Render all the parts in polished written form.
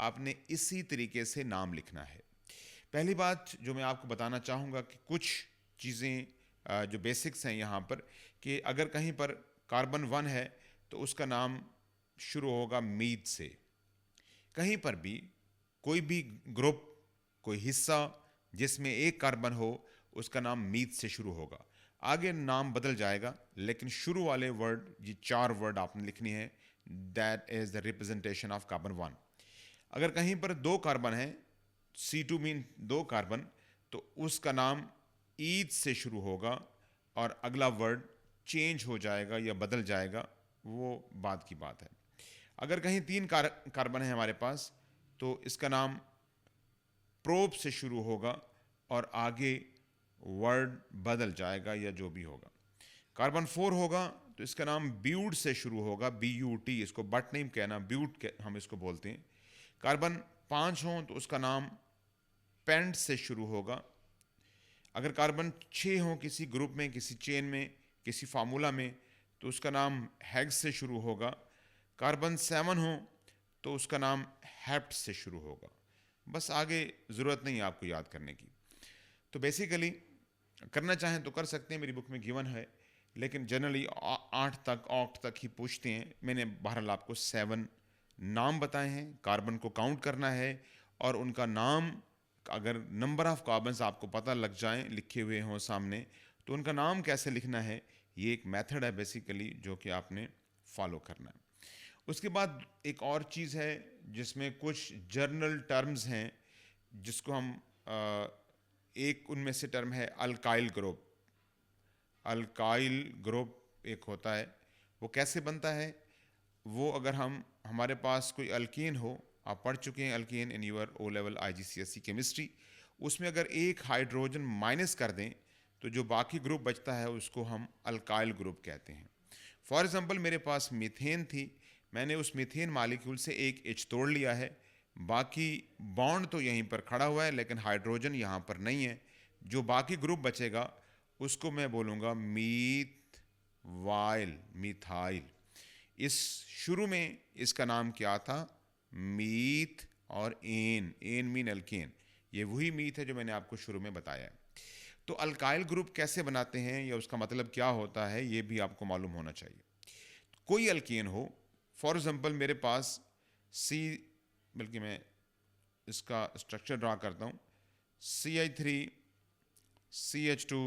आपने इसी तरीके से नाम लिखना है। पहली बात जो मैं आपको बताना चाहूँगा कि कुछ चीज़ें जो बेसिक्स हैं यहाँ पर, कि अगर कहीं पर कार्बन 1 है तो उसका नाम शुरू होगा मीथ से। कहीं पर भी कोई भी ग्रुप, कोई हिस्सा जिसमें एक कार्बन हो, उसका नाम मीथ से शुरू होगा। आगे नाम बदल जाएगा, लेकिन शुरू वाले वर्ड, ये 4 वर्ड आपने लिखनी है। That is the representation of carbon 1। अगर कहीं पर 2 कार्बन है, C2 मीन 2 कार्बन, तो उसका नाम ईथ से शुरू होगा और अगला वर्ड चेंज हो जाएगा या बदल जाएगा, वो बात की बात है। अगर कहीं 3 कार्बन है हमारे पास, तो इसका नाम प्रोप से शुरू होगा और आगे वर्ड बदल जाएगा या जो भी होगा। कार्बन 4 होगा तो इसका नाम ब्यूट से शुरू होगा, BUT, इसको बट नहीं कहना, ब्यूट हम इसको बोलते हैं। कार्बन 5 हो तो उसका नाम पेंट से शुरू होगा। अगर कार्बन 6 हो किसी ग्रुप में, किसी चेन में, किसी फार्मूला में, तो उसका नाम हेक्स से शुरू होगा। कार्बन 7 हो तो उसका नाम हेप्ट से शुरू होगा। बस आगे ज़रूरत नहीं है आपको याद करने की। तो बेसिकली करना चाहें तो कर सकते हैं, मेरी बुक में गिवन है, लेकिन जनरली 8 तक ही पूछते हैं। मैंने बहरहाल आपको 7 नाम बताए हैं। कार्बन को काउंट करना है और उनका नाम, अगर नंबर ऑफ़ कार्बन्स आपको पता लग जाएं, लिखे हुए हों सामने, तो उनका नाम कैसे लिखना है, ये एक मेथड है बेसिकली जो कि आपने फॉलो करना है। उसके बाद एक और चीज़ है जिसमें कुछ जर्नल टर्म्स हैं, जिसको हम एक उनमें से टर्म है अल्काइल ग्रुप। अल्काइल ग्रुप एक होता है, वो कैसे बनता है, वो अगर हमारे पास कोई अल्कीन हो, आप पढ़ चुके हैं alkene in your O level IGCSE chemistry, उसमें अगर एक हाइड्रोजन माइनस कर दें तो जो बाकी ग्रुप बचता है उसको हम अल्काइल ग्रुप कहते हैं। फॉर एग्जांपल मेरे पास मीथेन थी, मैंने उस मीथेन मालिक्यूल से एक H तोड़ लिया है, बाकी बॉन्ड तो यहीं पर खड़ा हुआ है लेकिन हाइड्रोजन यहाँ पर नहीं है। जो बाकी ग्रुप बचेगा उसको मैं बोलूँगा मीथाइल, मिथाइल। इस शुरू में इसका नाम क्या था, मीथ और एन, एन मीन अल्केन। ये वही मीथ है जो मैंने आपको शुरू में बताया है। तो अल्काइल ग्रुप कैसे बनाते हैं या उसका मतलब क्या होता है, ये भी आपको मालूम होना चाहिए। कोई अल्केन हो, फॉर एग्जांपल मेरे पास सी, बल्कि मैं इसका स्ट्रक्चर ड्रा करता हूँ, CH3 CH2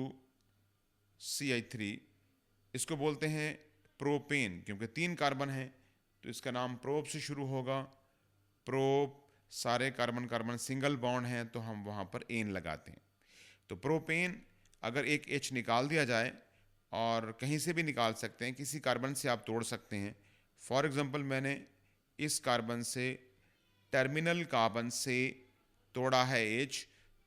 CH3, इसको बोलते हैं प्रोपेन, क्योंकि 3 कार्बन हैं तो इसका नाम प्रोप से शुरू होगा। प्रोप, सारे कार्बन कार्बन सिंगल बॉन्ड हैं तो हम वहाँ पर एन लगाते हैं। तो प्रोपेन, अगर एक H निकाल दिया जाए, और कहीं से भी निकाल सकते हैं, किसी कार्बन से आप तोड़ सकते हैं। फॉर एग्जांपल मैंने इस कार्बन से, टर्मिनल कार्बन से तोड़ा है H,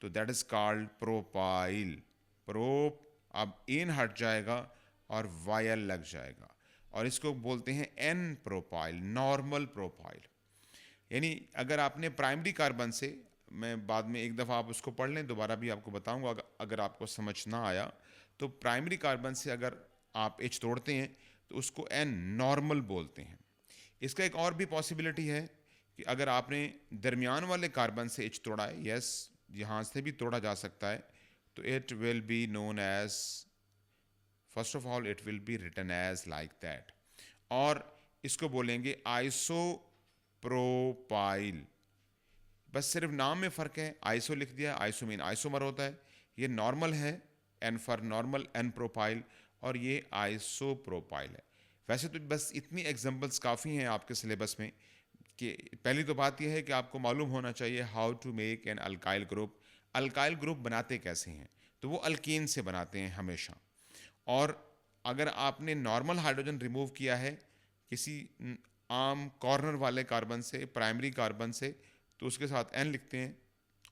तो that is called propyl. Prop, अब एन हट जाएगा और वायल लग जाएगा, और इसको बोलते हैं एन प्रोपाइल, नॉर्मल प्रोपाइल। यानी अगर आपने प्राइमरी कार्बन से, मैं बाद में एक दफ़ा आप उसको पढ़ लें, दोबारा भी आपको बताऊंगा अगर आपको समझ ना आया, तो प्राइमरी कार्बन से अगर आप H तोड़ते हैं तो उसको एन नॉर्मल बोलते हैं। इसका एक और भी पॉसिबिलिटी है कि अगर आपने दरमियान वाले कार्बन से H तोड़ा है, यस, यहाँ से भी तोड़ा जा सकता है, तो it will be known as, first of all it will be written as like that, और इसको बोलेंगे आइसो प्रोपाइल। बस सिर्फ नाम में फ़र्क है, आइसो लिख दिया, आइसो मीन आइसोमर होता है, ये नॉर्मल है, N for normal, N propyl, और ये आइसो प्रोपाइल है। वैसे तो बस इतनी एग्जांपल्स काफ़ी हैं आपके सिलेबस में, कि पहली तो बात यह है कि आपको मालूम होना चाहिए how to make an alkyl group. Alkyl group बनाते कैसे हैं, तो वो अल्कीन से बनाते हैं हमेशा। और अगर आपने नॉर्मल हाइड्रोजन रिमूव किया है किसी आम कॉर्नर वाले कार्बन से, प्राइमरी कार्बन से, तो उसके साथ एन लिखते हैं।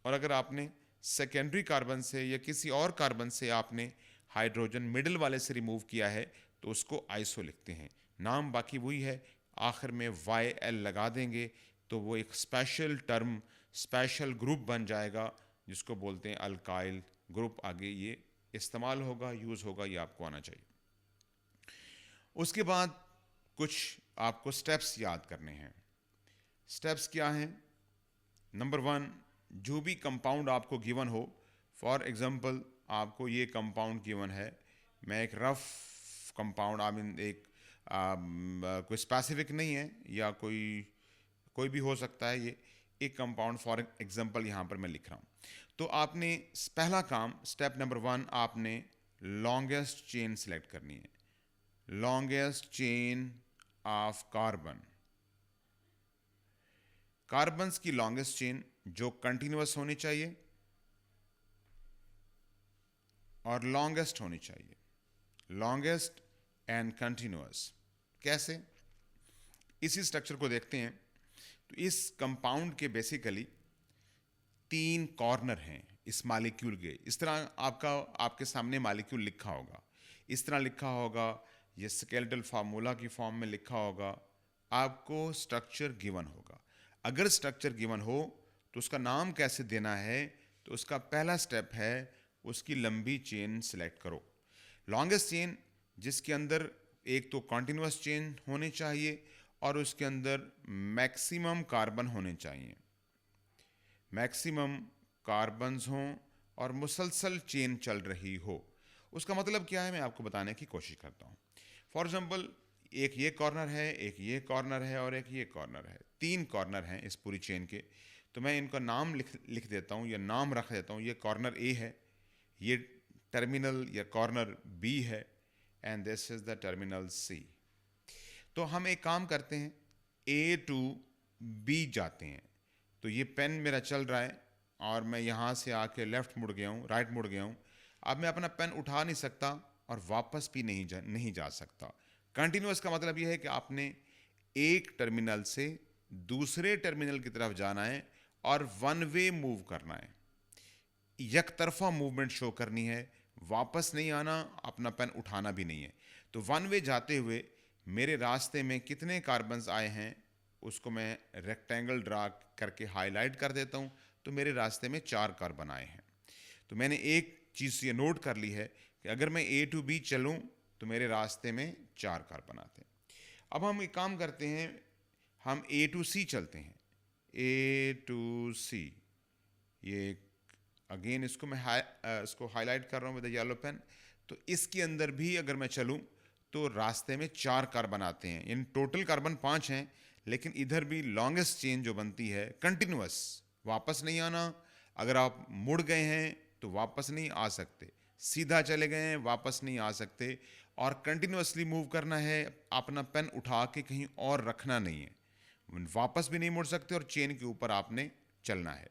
और अगर आपने सेकेंडरी कार्बन से या किसी और कार्बन से आपने हाइड्रोजन मिडिल वाले से रिमूव किया है तो उसको आइसो लिखते हैं। नाम बाकी वही है, आखिर में YL लगा देंगे तो वो एक स्पेशल टर्म, स्पेशल ग्रुप बन जाएगा जिसको बोलते हैं अल्काइल ग्रुप। आगे ये इस्तेमाल होगा, यूज़ होगा, ये आपको आना चाहिए। उसके बाद कुछ आपको स्टेप्स याद करने हैं। स्टेप्स क्या हैं? नंबर 1, जो भी कंपाउंड आपको गिवन हो, फॉर एग्जांपल आपको ये कंपाउंड गिवन है, मैं एक रफ कंपाउंड, आई मीन एक कोई स्पेसिफिक नहीं है, या कोई कोई भी हो सकता है, ये एक कंपाउंड फॉर एग्जांपल यहाँ पर मैं लिख रहा हूँ। तो आपने पहला काम, स्टेप नंबर 1, आपने लॉन्गेस्ट चेन सेलेक्ट करनी है, longest chain of carbon, carbons की लॉन्गेस्ट चेन जो कंटिन्यूअस होनी चाहिए और लॉन्गेस्ट होनी चाहिए, लॉन्गेस्ट एंड कंटिन्यूअस। कैसे? इसी स्ट्रक्चर को देखते हैं। तो इस कंपाउंड के बेसिकली 3 कॉर्नर हैं इस मॉलिक्यूल के। इस तरह आपके सामने मॉलिक्यूल लिखा होगा, इस तरह लिखा होगा, ये स्केलेटल फार्मूला की फॉर्म में लिखा होगा, आपको स्ट्रक्चर गिवन होगा। अगर स्ट्रक्चर गिवन हो तो उसका नाम कैसे देना है, तो उसका पहला स्टेप है उसकी लंबी चेन सेलेक्ट करो, लॉन्गेस्ट चेन, जिसके अंदर एक तो कॉन्टिन्यूअस चेन होनी चाहिए और उसके अंदर मैक्सिमम कार्बन होने चाहिए, मैक्सिमम कार्बन्स हों और मुसलसल चेन चल रही हो। उसका मतलब क्या है, मैं आपको बताने की कोशिश करता हूँ। फॉर एग्जांपल, एक ये कॉर्नर है, एक ये कॉर्नर है और एक ये कॉर्नर है, 3 कॉर्नर हैं इस पूरी चेन के। तो मैं इनका नाम लिख देता हूँ, या नाम रख देता हूँ। ये कॉर्नर ए है, ये टर्मिनल या कॉर्नर बी है, and this is the terminal C. तो हम एक काम करते हैं, ए टू बी जाते हैं। तो ये पेन मेरा चल रहा है और मैं यहाँ से आके लेफ्ट मुड़ गया हूँ, राइट मुड़ गया हूँ। अब मैं अपना पेन उठा नहीं सकता और वापस भी नहीं जा सकता। कंटिन्यूअस का मतलब यह है कि आपने एक टर्मिनल से दूसरे टर्मिनल की तरफ जाना है और वन वे मूव करना है, एक तरफा मूवमेंट शो करनी है, वापस नहीं आना, अपना पेन उठाना भी नहीं है। तो वन वे जाते हुए मेरे रास्ते में कितने कार्बन्स आए हैं उसको मैं रेक्टेंगल ड्रा करके हाईलाइट कर देता हूँ। तो मेरे रास्ते में 4 कार्बन आए हैं। तो मैंने एक चीज़ ये नोट कर ली है कि अगर मैं ए टू बी चलूँ तो मेरे रास्ते में 4 कार्बन आते हैं। अब हम एक काम करते हैं, हम ए टू सी चलते हैं, ए टू सी। ये अगेन इसको मैं इसको हाईलाइट कर रहा हूँ विद येलो पेन। तो इसके अंदर भी अगर मैं चलूँ तो रास्ते में 4 कार्बन आते हैं, इन टोटल कार्बन 5 हैं। लेकिन इधर भी लॉन्गेस्ट चेन जो बनती है कंटिन्यूअस, वापस नहीं आना। अगर आप मुड़ गए हैं तो वापस नहीं आ सकते, सीधा चले गए हैं वापस नहीं आ सकते, और कंटिन्यूअसली मूव करना है, अपना पेन उठा के कहीं और रखना नहीं है, वापस भी नहीं मुड़ सकते और चेन के ऊपर आपने चलना है,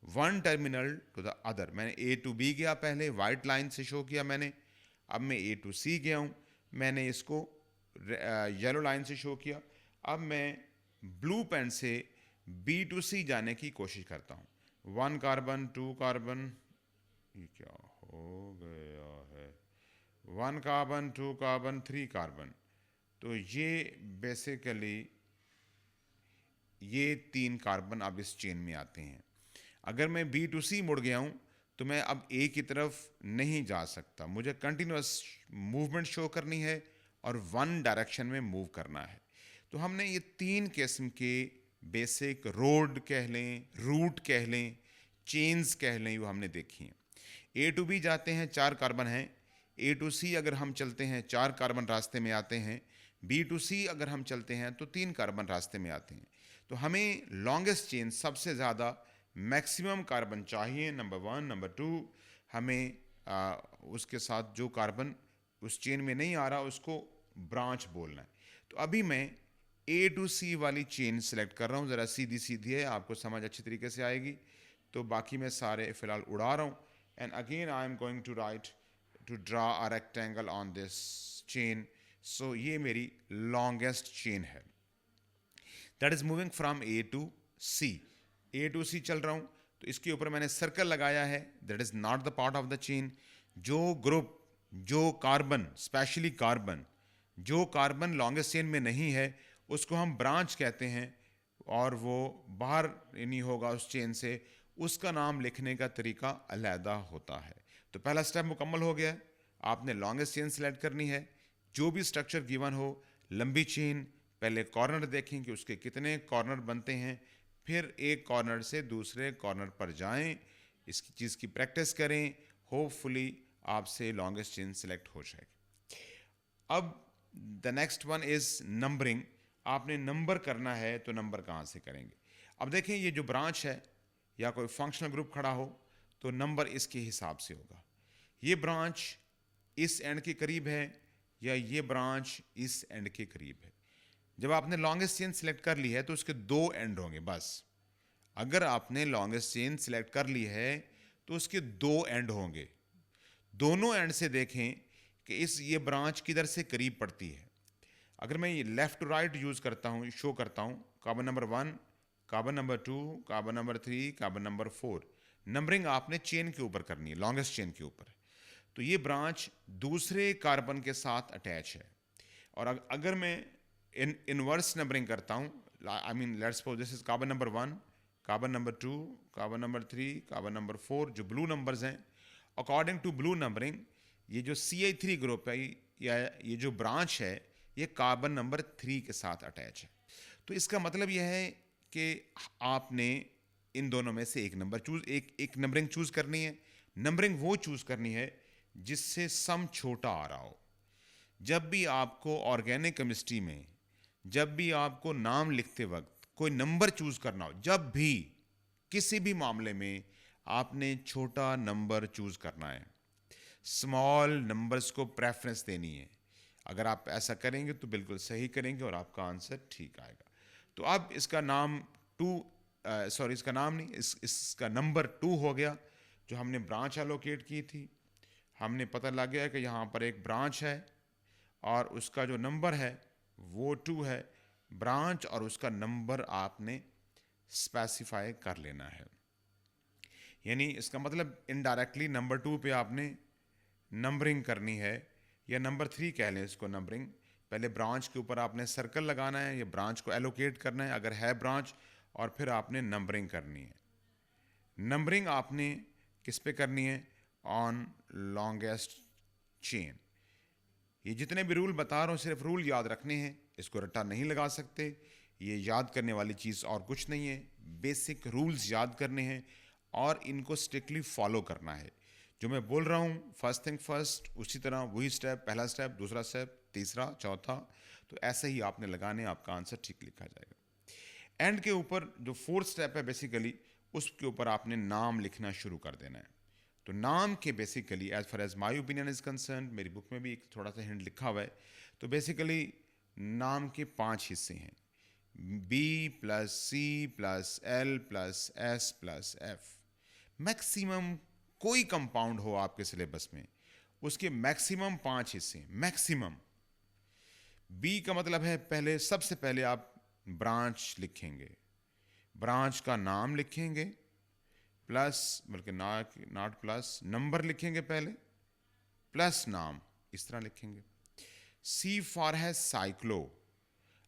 one terminal to the other. मैंने ए टू बी गया, पहले वाइट लाइन से शो किया मैंने। अब मैं ए टू सी गया हूँ, मैंने इसको येलो लाइन से शो किया। अब मैं ब्लू पेन से बी टू सी जाने की कोशिश करता हूँ। 1 कार्बन, 2 कार्बन, ये क्या हो गया है, 1 कार्बन, 2 कार्बन, 3 कार्बन। तो ये बेसिकली ये 3 कार्बन अब इस चेन में आते हैं। अगर मैं बी टू सी मुड़ गया हूँ तो मैं अब ए की तरफ नहीं जा सकता, मुझे कंटिन्यूअस मूवमेंट शो करनी है और वन डायरेक्शन में मूव करना है। तो हमने ये 3 किस्म के बेसिक रोड कह लें, रूट कह लें, चेन्स कह लें, वो हमने देखी हैं। ए टू बी जाते हैं, 4 कार्बन हैं। ए टू सी अगर हम चलते हैं 4 कार्बन रास्ते में आते हैं। बी टू सी अगर हम चलते हैं तो 3 कार्बन रास्ते में आते हैं। तो हमें लॉन्गेस्ट चेन, सबसे ज़्यादा मैक्सिमम कार्बन चाहिए, नंबर 1। नंबर 2, हमें उसके साथ जो कार्बन उस चेन में नहीं आ रहा उसको ब्रांच बोलना है। तो अभी मैं ए टू सी वाली चेन सेलेक्ट कर रहा हूँ, ज़रा सीधी सीधी है, आपको समझ अच्छी तरीके से आएगी। तो बाकी मैं सारे फ़िलहाल उड़ा रहा हूँ। And again I am going to write to draw a rectangle on this chain. So ये मेरी लॉन्गेस्ट चेन है, that is moving from A to C. A to C चल रहा हूँ तो इसके ऊपर मैंने सर्कल लगाया है, that is not the part of the chain. जो ग्रुप, जो कार्बन, स्पेशली कार्बन, जो कार्बन लॉन्गेस्ट चेन में नहीं है उसको हम ब्रांच कहते हैं, और वो बाहर नहीं होगा उस चेन से, उसका नाम लिखने का तरीका अलहदा होता है। तो पहला स्टेप मुकम्मल हो गया। आपने लॉन्गेस्ट चेन सेलेक्ट करनी है, जो भी स्ट्रक्चर गिवन हो, लंबी चेन, पहले कॉर्नर देखें कि उसके कितने कॉर्नर बनते हैं, फिर एक कॉर्नर से दूसरे कॉर्नर पर जाएं, इसकी चीज़ की प्रैक्टिस करें, होपफुली आपसे लॉन्गेस्ट चेन सेलेक्ट हो जाएगी। अब the next one is numbering. आपने नंबर करना है तो नंबर कहाँ से करेंगे? अब देखें, ये जो ब्रांच है या कोई फंक्शनल ग्रुप खड़ा हो तो नंबर इसके हिसाब से होगा। ये ब्रांच इस एंड के करीब है या ये ब्रांच इस एंड के करीब है। जब आपने लॉन्गेस्ट चेन सिलेक्ट कर ली है तो उसके दो एंड होंगे बस। अगर आपने लॉन्गेस्ट चेन सिलेक्ट कर ली है तो उसके दो एंड होंगे। दोनों एंड से देखें कि ये ब्रांच किधर से करीब पड़ती है। अगर मैं ये लेफ्ट टू राइट यूज़ करता हूँ, शो करता हूँ, carbon number 1, carbon number 2, carbon number 3, carbon number 4, numbering आपने चेन के ऊपर करनी है, लॉन्गेस्ट चेन के ऊपर। तो ये ब्रांच दूसरे कार्बन के साथ अटैच है। और अगर मैं इनवर्स नंबरिंग करता हूँ, I mean let's suppose this is carbon number 1, carbon number 2, carbon number 3, carbon number 4, जो ब्लू नंबर्स हैं, अकॉर्डिंग टू ब्लू नंबरिंग ये जो CH3 ग्रुप है या ये जो ब्रांच है ये कार्बन नंबर 3 के साथ अटैच है। तो इसका मतलब यह है कि आपने इन दोनों में से एक नंबरिंग चूज करनी है। नंबरिंग वो चूज करनी है जिससे सम छोटा आ रहा हो। जब भी आपको ऑर्गेनिक केमिस्ट्री में, जब भी आपको नाम लिखते वक्त कोई नंबर चूज करना हो, जब भी किसी भी मामले में आपने छोटा नंबर चूज करना है, स्मॉल नंबर्स को प्रेफरेंस देनी है। अगर आप ऐसा करेंगे तो बिल्कुल सही करेंगे और आपका आंसर ठीक आएगा। तो अब इसका नाम इसका नाम नहीं, इसका नंबर 2 हो गया। जो हमने ब्रांच एलोकेट की थी, हमने पता लग गया कि यहाँ पर एक ब्रांच है और उसका जो नंबर है वो 2 है। ब्रांच और उसका नंबर आपने स्पेसिफाई कर लेना है। यानी इसका मतलब इनडायरेक्टली नंबर 2 पे आपने नंबरिंग करनी है, या नंबर 3 कह लें इसको नंबरिंग। पहले ब्रांच के ऊपर आपने सर्कल लगाना है, या ब्रांच को एलोकेट करना है अगर है ब्रांच, और फिर आपने नंबरिंग करनी है। नंबरिंग आपने किस पे करनी है? On longest chain. ये जितने भी रूल बता रहा हूँ सिर्फ रूल याद रखने हैं, इसको रट्टा नहीं लगा सकते। ये याद करने वाली चीज़ और कुछ नहीं है। बेसिक रूल्स याद करने हैं और इनको स्ट्रिक्टली फॉलो करना है। जो मैं बोल रहा हूँ फर्स्ट थिंग फर्स्ट, उसी तरह वही स्टेप, पहला स्टेप, दूसरा स्टेप, तीसरा, चौथा, तो ऐसे ही आपने लगाने, आपका आंसर ठीक लिखा जाएगा। एंड के ऊपर जो फोर्थ स्टेप है बेसिकली, उसके ऊपर आपने नाम लिखना शुरू कर देना है। तो नाम के basically as far as my opinion is concern, मेरी बुक में भी एक थोड़ा सा हिंट लिखा हुआ है। तो बेसिकली नाम के 5 हिस्से हैं, B + C + L + S + F। Maximum कोई कंपाउंड हो आपके सिलेबस में, उसके मैक्सिमम 5 हिस्से, मैक्सिमम। बी का मतलब है पहले, सबसे पहले आप ब्रांच लिखेंगे, ब्रांच का नाम लिखेंगे, प्लस, बल्कि नॉट प्लस, नंबर लिखेंगे पहले, प्लस नाम, इस तरह लिखेंगे। सी फॉर है साइक्लो।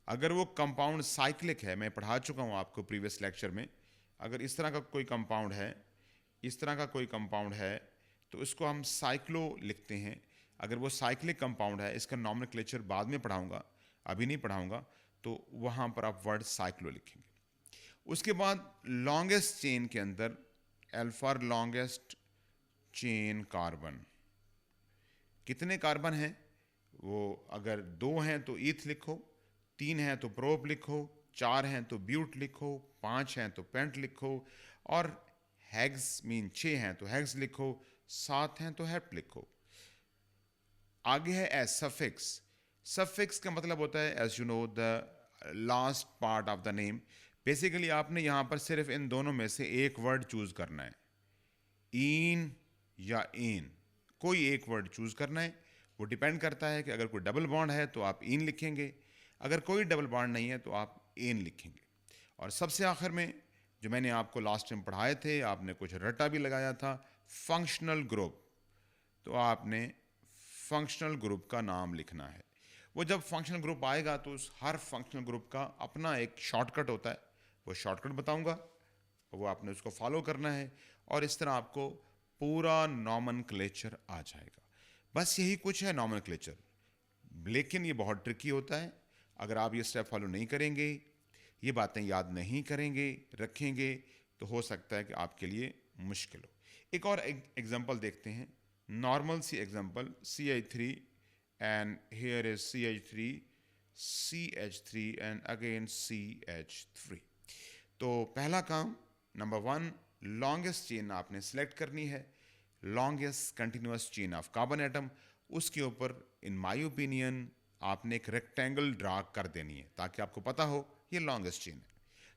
अगर वो कंपाउंड साइक्लिक है, मैं पढ़ा चुका हूँ आपको प्रीवियस लेक्चर में, अगर इस तरह का कोई कंपाउंड है, इस तरह का कोई कंपाउंड है, तो इसको हम साइक्लो लिखते हैं। अगर वो साइक्लिक कंपाउंड है, इसका नॉमेनक्लेचर बाद में पढ़ाऊंगा, अभी नहीं पढ़ाऊंगा, तो वहाँ पर आप वर्ड साइक्लो लिखेंगे। उसके बाद लॉन्गेस्ट चेन के अंदर L for longest chain carbon. कितने कार्बन हैं वो, अगर 2 हैं तो ईथ लिखो, 3 हैं तो प्रोप लिखो, 4 हैं तो ब्यूट लिखो, 5 हैं तो पेंट लिखो, और हेक्स मीन 6 हैं तो हेक्स लिखो, 7 हैं तो हेप्ट लिखो। आगे है एस सफिक्स। सफिक्स का मतलब होता है, as you know, the last part of the name. Basically आपने यहाँ पर सिर्फ इन दोनों में से एक वर्ड चूज करना है, इन या इन, कोई एक वर्ड चूज करना है। वो डिपेंड करता है कि अगर कोई डबल बॉन्ड है तो आप इन लिखेंगे, अगर कोई डबल बॉन्ड नहीं है तो आप इन लिखेंगे। और सबसे आखिर में जो मैंने आपको लास्ट टाइम पढ़ाए थे, आपने कुछ रट्टा भी लगाया था, फंक्शनल ग्रुप, तो आपने फंक्शनल ग्रुप का नाम लिखना है। वो जब फंक्शनल ग्रुप आएगा तो उस हर फंक्शनल ग्रुप का अपना एक शॉर्टकट होता है, वो शॉर्टकट बताऊंगा, वो आपने उसको फॉलो करना है, और इस तरह आपको पूरा नॉमेनक्लेचर आ जाएगा। बस यही कुछ है नॉमेनक्लेचर, लेकिन ये बहुत ट्रिकी होता है। अगर आप ये स्टेप फॉलो नहीं करेंगे ये बातें याद नहीं करेंगे, रखेंगे, तो हो सकता है कि आपके लिए मुश्किल हो। एक और एग्जांपल देखते हैं, normal C example, CH3 and here is CH3, CH3 and again CH3। तो पहला काम, नंबर 1, लॉन्गेस्ट चेन आपने सेलेक्ट करनी है, longest continuous chain of carbon atom. उसके ऊपर इन माय ओपिनियन आपने एक रेक्टेंगल ड्रा कर देनी है ताकि आपको पता हो ये लॉन्गेस्ट चेन है।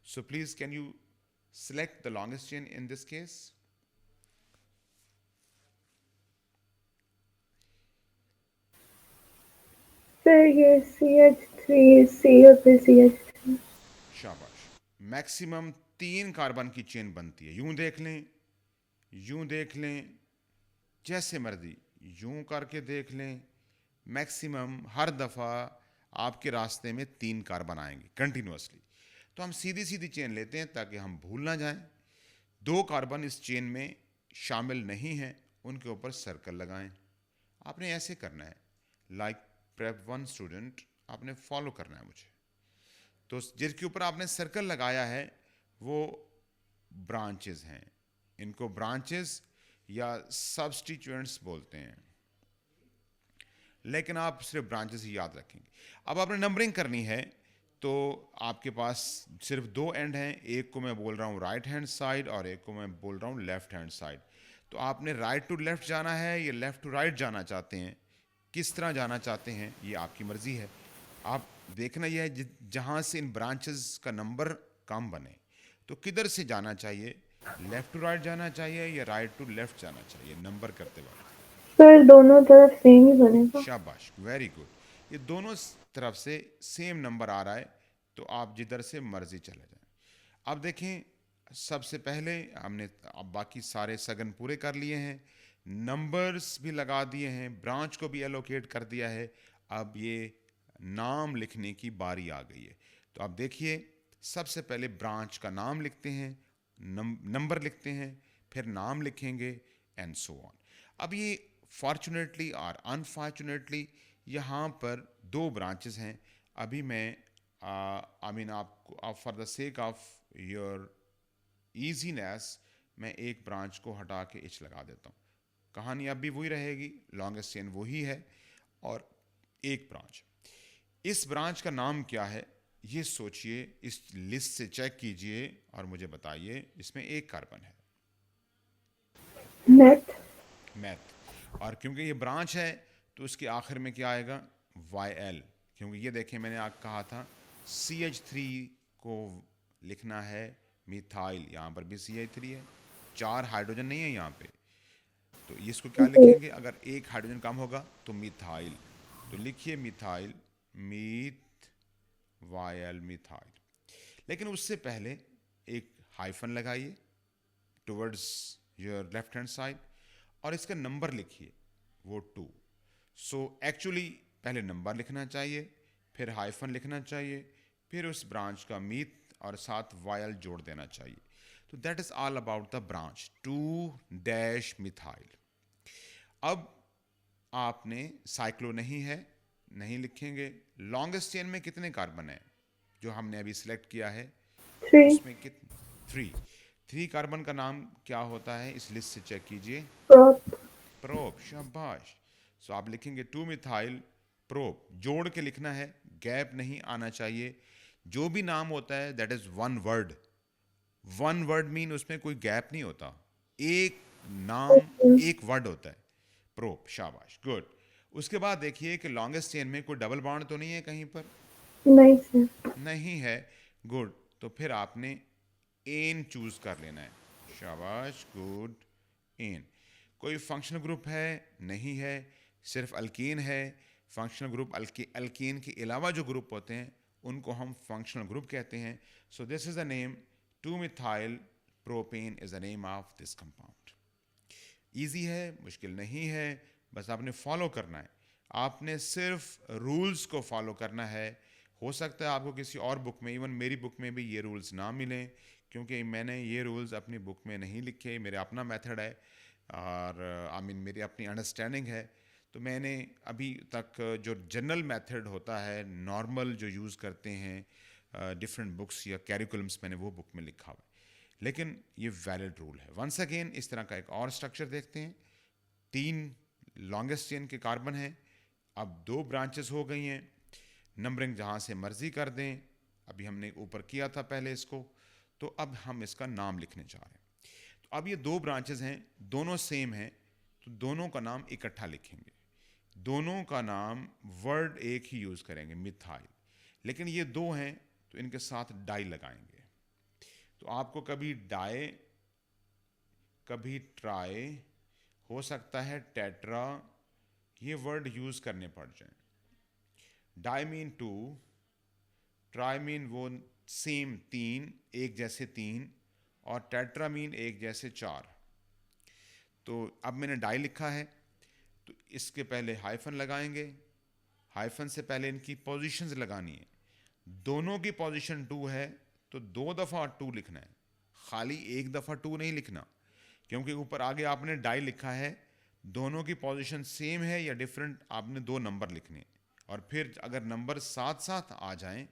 So please can you select the longest chain in this case? Sir ये CH3 C और फिर CH3। शाबाश। मैक्सिमम 3 कार्बन की चेन बनती है, यूं देख लें, यूं देख लें, जैसे मर्जी यूं करके देख लें। मैक्सिमम हर दफ़ा आपके रास्ते में 3 कार्बन आएंगे कंटिन्यूसली। तो हम सीधी सीधी चेन लेते हैं ताकि हम भूल ना जाएं। 2 कार्बन इस चेन में शामिल नहीं हैं, उनके ऊपर सर्कल लगाएं। आपने ऐसे करना है, लाइक प्रेप 1 स्टूडेंट, आपने फॉलो करना है मुझे। तो जिसके ऊपर आपने सर्कल लगाया है वो ब्रांचेस हैं, इनको ब्रांचेस या सब्स्टिट्यूएंट्स बोलते हैं, लेकिन आप सिर्फ ब्रांचेस ही याद रखेंगे। अब आपने नंबरिंग करनी है, तो आपके पास सिर्फ 2 एंड हैं, एक को मैं बोल रहा हूँ राइट हैंड साइड और एक को मैं बोल रहा हूँ लेफ्ट हैंड साइड। तो आपने राइट टू लेफ्ट जाना है या लेफ्ट टू राइट जाना चाहते हैं, किस तरह जाना चाहते हैं, ये आपकी मर्ज़ी है। आप देखना यह है जहाँ से इन ब्रांचेस का नंबर कम बने, तो किधर से जाना चाहिए, लेफ़्ट टू राइट जाना चाहिए या राइट टू लेफ़्ट जाना चाहिए नंबर करते वक्त। सर दोनों तरफ सेम ही बनेगा। शाबाश, वेरी गुड। ये दोनों तरफ से सेम नंबर आ रहा है, तो आप जिधर से मर्जी चले जाएं। अब देखें, सबसे पहले हमने अब बाकी सारे सगन पूरे कर लिए हैं, नंबर्स भी लगा दिए हैं, ब्रांच को भी एलोकेट कर दिया है। अब ये नाम लिखने की बारी आ गई है। तो आप देखिए, सबसे पहले ब्रांच का नाम लिखते हैं, नंबर लिखते हैं, फिर नाम लिखेंगे एंड सो ऑन। अब ये फॉर्चुनेटली और अनफॉर्चुनेटली यहाँ पर 2 ब्रांचेस हैं। अभी मैं आई मीन आपको for the sake of your easiness मैं एक ब्रांच को हटा के एच लगा देता हूँ। कहानी अब भी वही रहेगी, लॉन्गेस्ट चेन वही है और एक ब्रांच। इस ब्रांच का नाम क्या है ये सोचिए, इस लिस्ट से चेक कीजिए और मुझे बताइए। इसमें एक कार्बन है, नेट। मैथ, और क्योंकि ये ब्रांच है तो इसके आखिर में क्या आएगा, YL। क्योंकि ये देखें, मैंने आप कहा था CH3 को लिखना है मिथाइल, यहाँ पर भी CH3 है, 4 हाइड्रोजन नहीं है यहाँ पे, तो इसको क्या जी। लिखेंगे, अगर एक हाइड्रोजन कम होगा तो मिथाइल। तो लिखिए मिथाइल, मीथ YL मिथाइल। लेकिन उससे पहले एक हाइफन लगाइए towards your left hand side और इसका नंबर लिखिए, वो 2। सो एक्चुअली पहले नंबर लिखना चाहिए, फिर हाइफन लिखना चाहिए, फिर उस ब्रांच का मीथ और साथ वायल जोड़ देना चाहिए। तो that is all about the branch 2 methyl. अब आपने साइक्लो नहीं है, नहीं लिखेंगे। लॉन्गेस्ट चेन में कितने कार्बन है जो हमने अभी सिलेक्ट किया है, 3। उसमें कित 3 कार्बन का नाम क्या होता है, इस लिस्ट से चेक कीजिए। प्रॉप। प्रोप, शाबाश। सो आप लिखेंगे 2 मिथाइल प्रोप, जोड़ के लिखना है, गैप नहीं आना चाहिए। जो भी नाम होता है that is one word, one word mean उसमें कोई गैप नहीं होता, एक नाम एक वर्ड होता है, प्रोप, शाबाश, गुड। उसके बाद देखिए कि लॉन्गेस्ट चेन में कोई डबल बॉन्ड तो नहीं है कहीं पर, नहीं सर। नहीं है, गुड। तो फिर आपने एन चूज कर लेना है, शाबाश, गुड, एन। कोई फंक्शनल ग्रुप है, नहीं है, सिर्फ अल्कीन है। फंक्शनल ग्रुप अल्कीन के अलावा जो ग्रुप होते हैं उनको हम फंक्शनल ग्रुप कहते हैं। So this is the name, 2 methyl propane is the name of this compound. Easy है, मुश्किल नहीं है, बस आपने फॉलो करना है, आपने सिर्फ रूल्स को फॉलो करना है। हो सकता है आपको किसी और बुक में, इवन मेरी बुक में भी ये रूल्स ना मिलें, क्योंकि मैंने ये रूल्स अपनी बुक में नहीं लिखे, मेरा अपना मेथड है और आई मीन मेरी अपनी अंडरस्टैंडिंग है। तो मैंने अभी तक जो जनरल मेथड होता है, नॉर्मल जो यूज़ करते हैं, डिफरेंट बुक्स या कैरिकुलम्स मैंने वो बुक में लिखा हुआ है, लेकिन ये वैलिड रूल है। वंस अगेन इस तरह का एक और स्ट्रक्चर देखते हैं। 3 लॉन्गेस्ट चेन के कार्बन हैं, अब 2 ब्रांचेस हो गई हैं। नंबरिंग जहाँ से मर्जी कर दें, अभी हमने ऊपर किया था पहले इसको, तो अब हम इसका नाम लिखने जा रहे हैं। तो अब ये 2 ब्रांचेस हैं, दोनों सेम हैं, तो दोनों का नाम इकट्ठा लिखेंगे। दोनों का नाम वर्ड एक ही यूज़ करेंगे, मिथाइल, लेकिन ये 2 हैं तो इनके साथ डाई लगाएंगे। तो आपको कभी डाई, कभी ट्राई, हो सकता है टेट्रा, ये वर्ड यूज़ करने पड़ जाएं। डाई मीन 2, ट्राई मीन वो सेम 3, एक जैसे 3, और टेट्रा मीन एक जैसे 4। तो अब मैंने डाई लिखा है, तो इसके पहले हाइफन लगाएंगे। हाइफन से पहले इनकी पोजीशंस लगानी है। दोनों की पोजीशन 2 है तो 2 दफ़ा 2 लिखना है, खाली एक दफ़ा 2 नहीं लिखना, क्योंकि ऊपर आगे आपने डाई लिखा है, दोनों की पोजीशन सेम है या डिफरेंट, आपने 2 नंबर लिखने। और फिर अगर नंबर साथ साथ आ जाएं,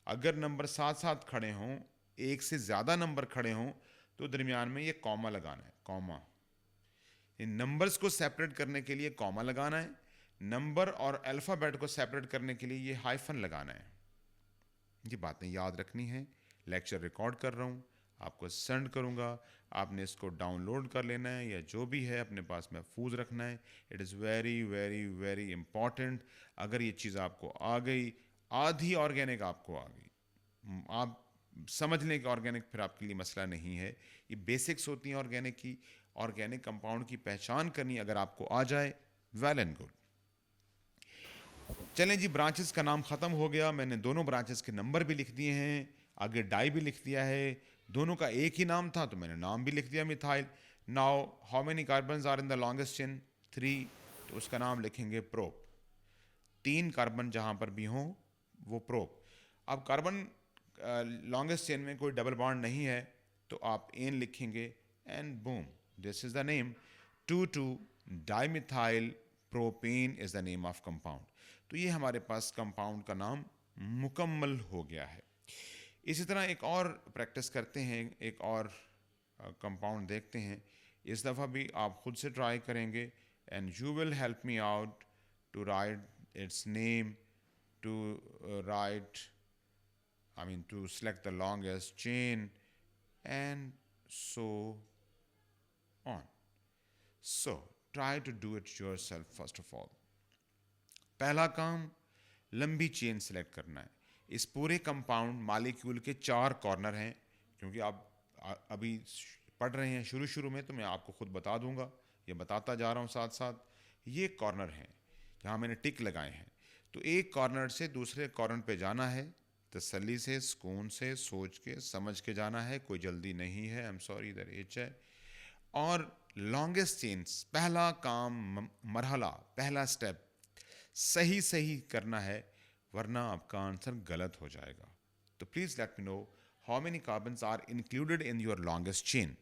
अगर नंबर साथ साथ खड़े हों, एक से ज़्यादा नंबर खड़े हों, तो दरमियान में ये कॉमा लगाना है, कॉमा। इन नंबर्स को सेपरेट करने के लिए कॉमा लगाना है, नंबर और अल्फ़ाबेट को सेपरेट करने के लिए ये हाइफन लगाना है। ये बातें याद रखनी है। लेक्चर रिकॉर्ड कर रहा हूँ, आपको सेंड करूँगा, आपने इसको डाउनलोड कर लेना है या जो भी है अपने पास महफूज रखना है। It is very very very important. अगर ये चीज़ आपको आ गई, आधी ऑर्गेनिक आपको आ गई, आप समझ लें कि ऑर्गेनिक फिर आपके लिए मसला नहीं है। ये बेसिक्स होती हैं ऑर्गेनिक की। ऑर्गेनिक कंपाउंड की पहचान करनी अगर आपको आ जाए, वेल एंड गुड। चलें जी, ब्रांचेस का नाम ख़त्म हो गया, मैंने दोनों ब्रांचेस के नंबर भी लिख दिए हैं, आगे डाई भी लिख दिया है। दोनों का एक ही नाम था तो मैंने नाम भी लिख दिया, methyl. Now how many carbons are in the longest chain? 3, तो उसका नाम लिखेंगे प्रोप। 3 कार्बन जहाँ पर भी हों वो प्रोप। अब कार्बन लॉन्गेस्ट चेन में कोई डबल बॉन्ड नहीं है, तो आप एन लिखेंगे and boom, this is the name. 2,2 dimethyl propane is the name of compound. तो ये हमारे पास कंपाउंड का नाम मुकम्मल हो गया है। इसी तरह एक और प्रैक्टिस करते हैं, एक और कंपाउंड देखते हैं। इस दफ़ा भी आप खुद से ट्राई करेंगे and you will help me out to write its name, to write, I mean to select the longest chain and so on. So try to do it yourself first of all. पहला काम, लंबी chain select करना है। इस पूरे compound molecule के 4 corner हैं, क्योंकि आप अभी पढ़ रहे हैं शुरू शुरू में, तो मैं आपको खुद बता दूंगा, ये बताता जा रहा हूँ साथ साथ। ये कॉर्नर हैं जहाँ मैंने टिक लगाए हैं, तो एक कॉर्नर से दूसरे कॉर्नर पे जाना है, तसल्ली से, सुकून से, सोच के समझ के जाना है, कोई जल्दी नहीं है। आई एम सॉरी, इधर एच है। और लॉन्गेस्ट चेन्स, पहला काम, मरहला, पहला स्टेप सही सही करना है, वरना आपका आंसर गलत हो जाएगा। तो please let me know how many carbons are included in your longest chain.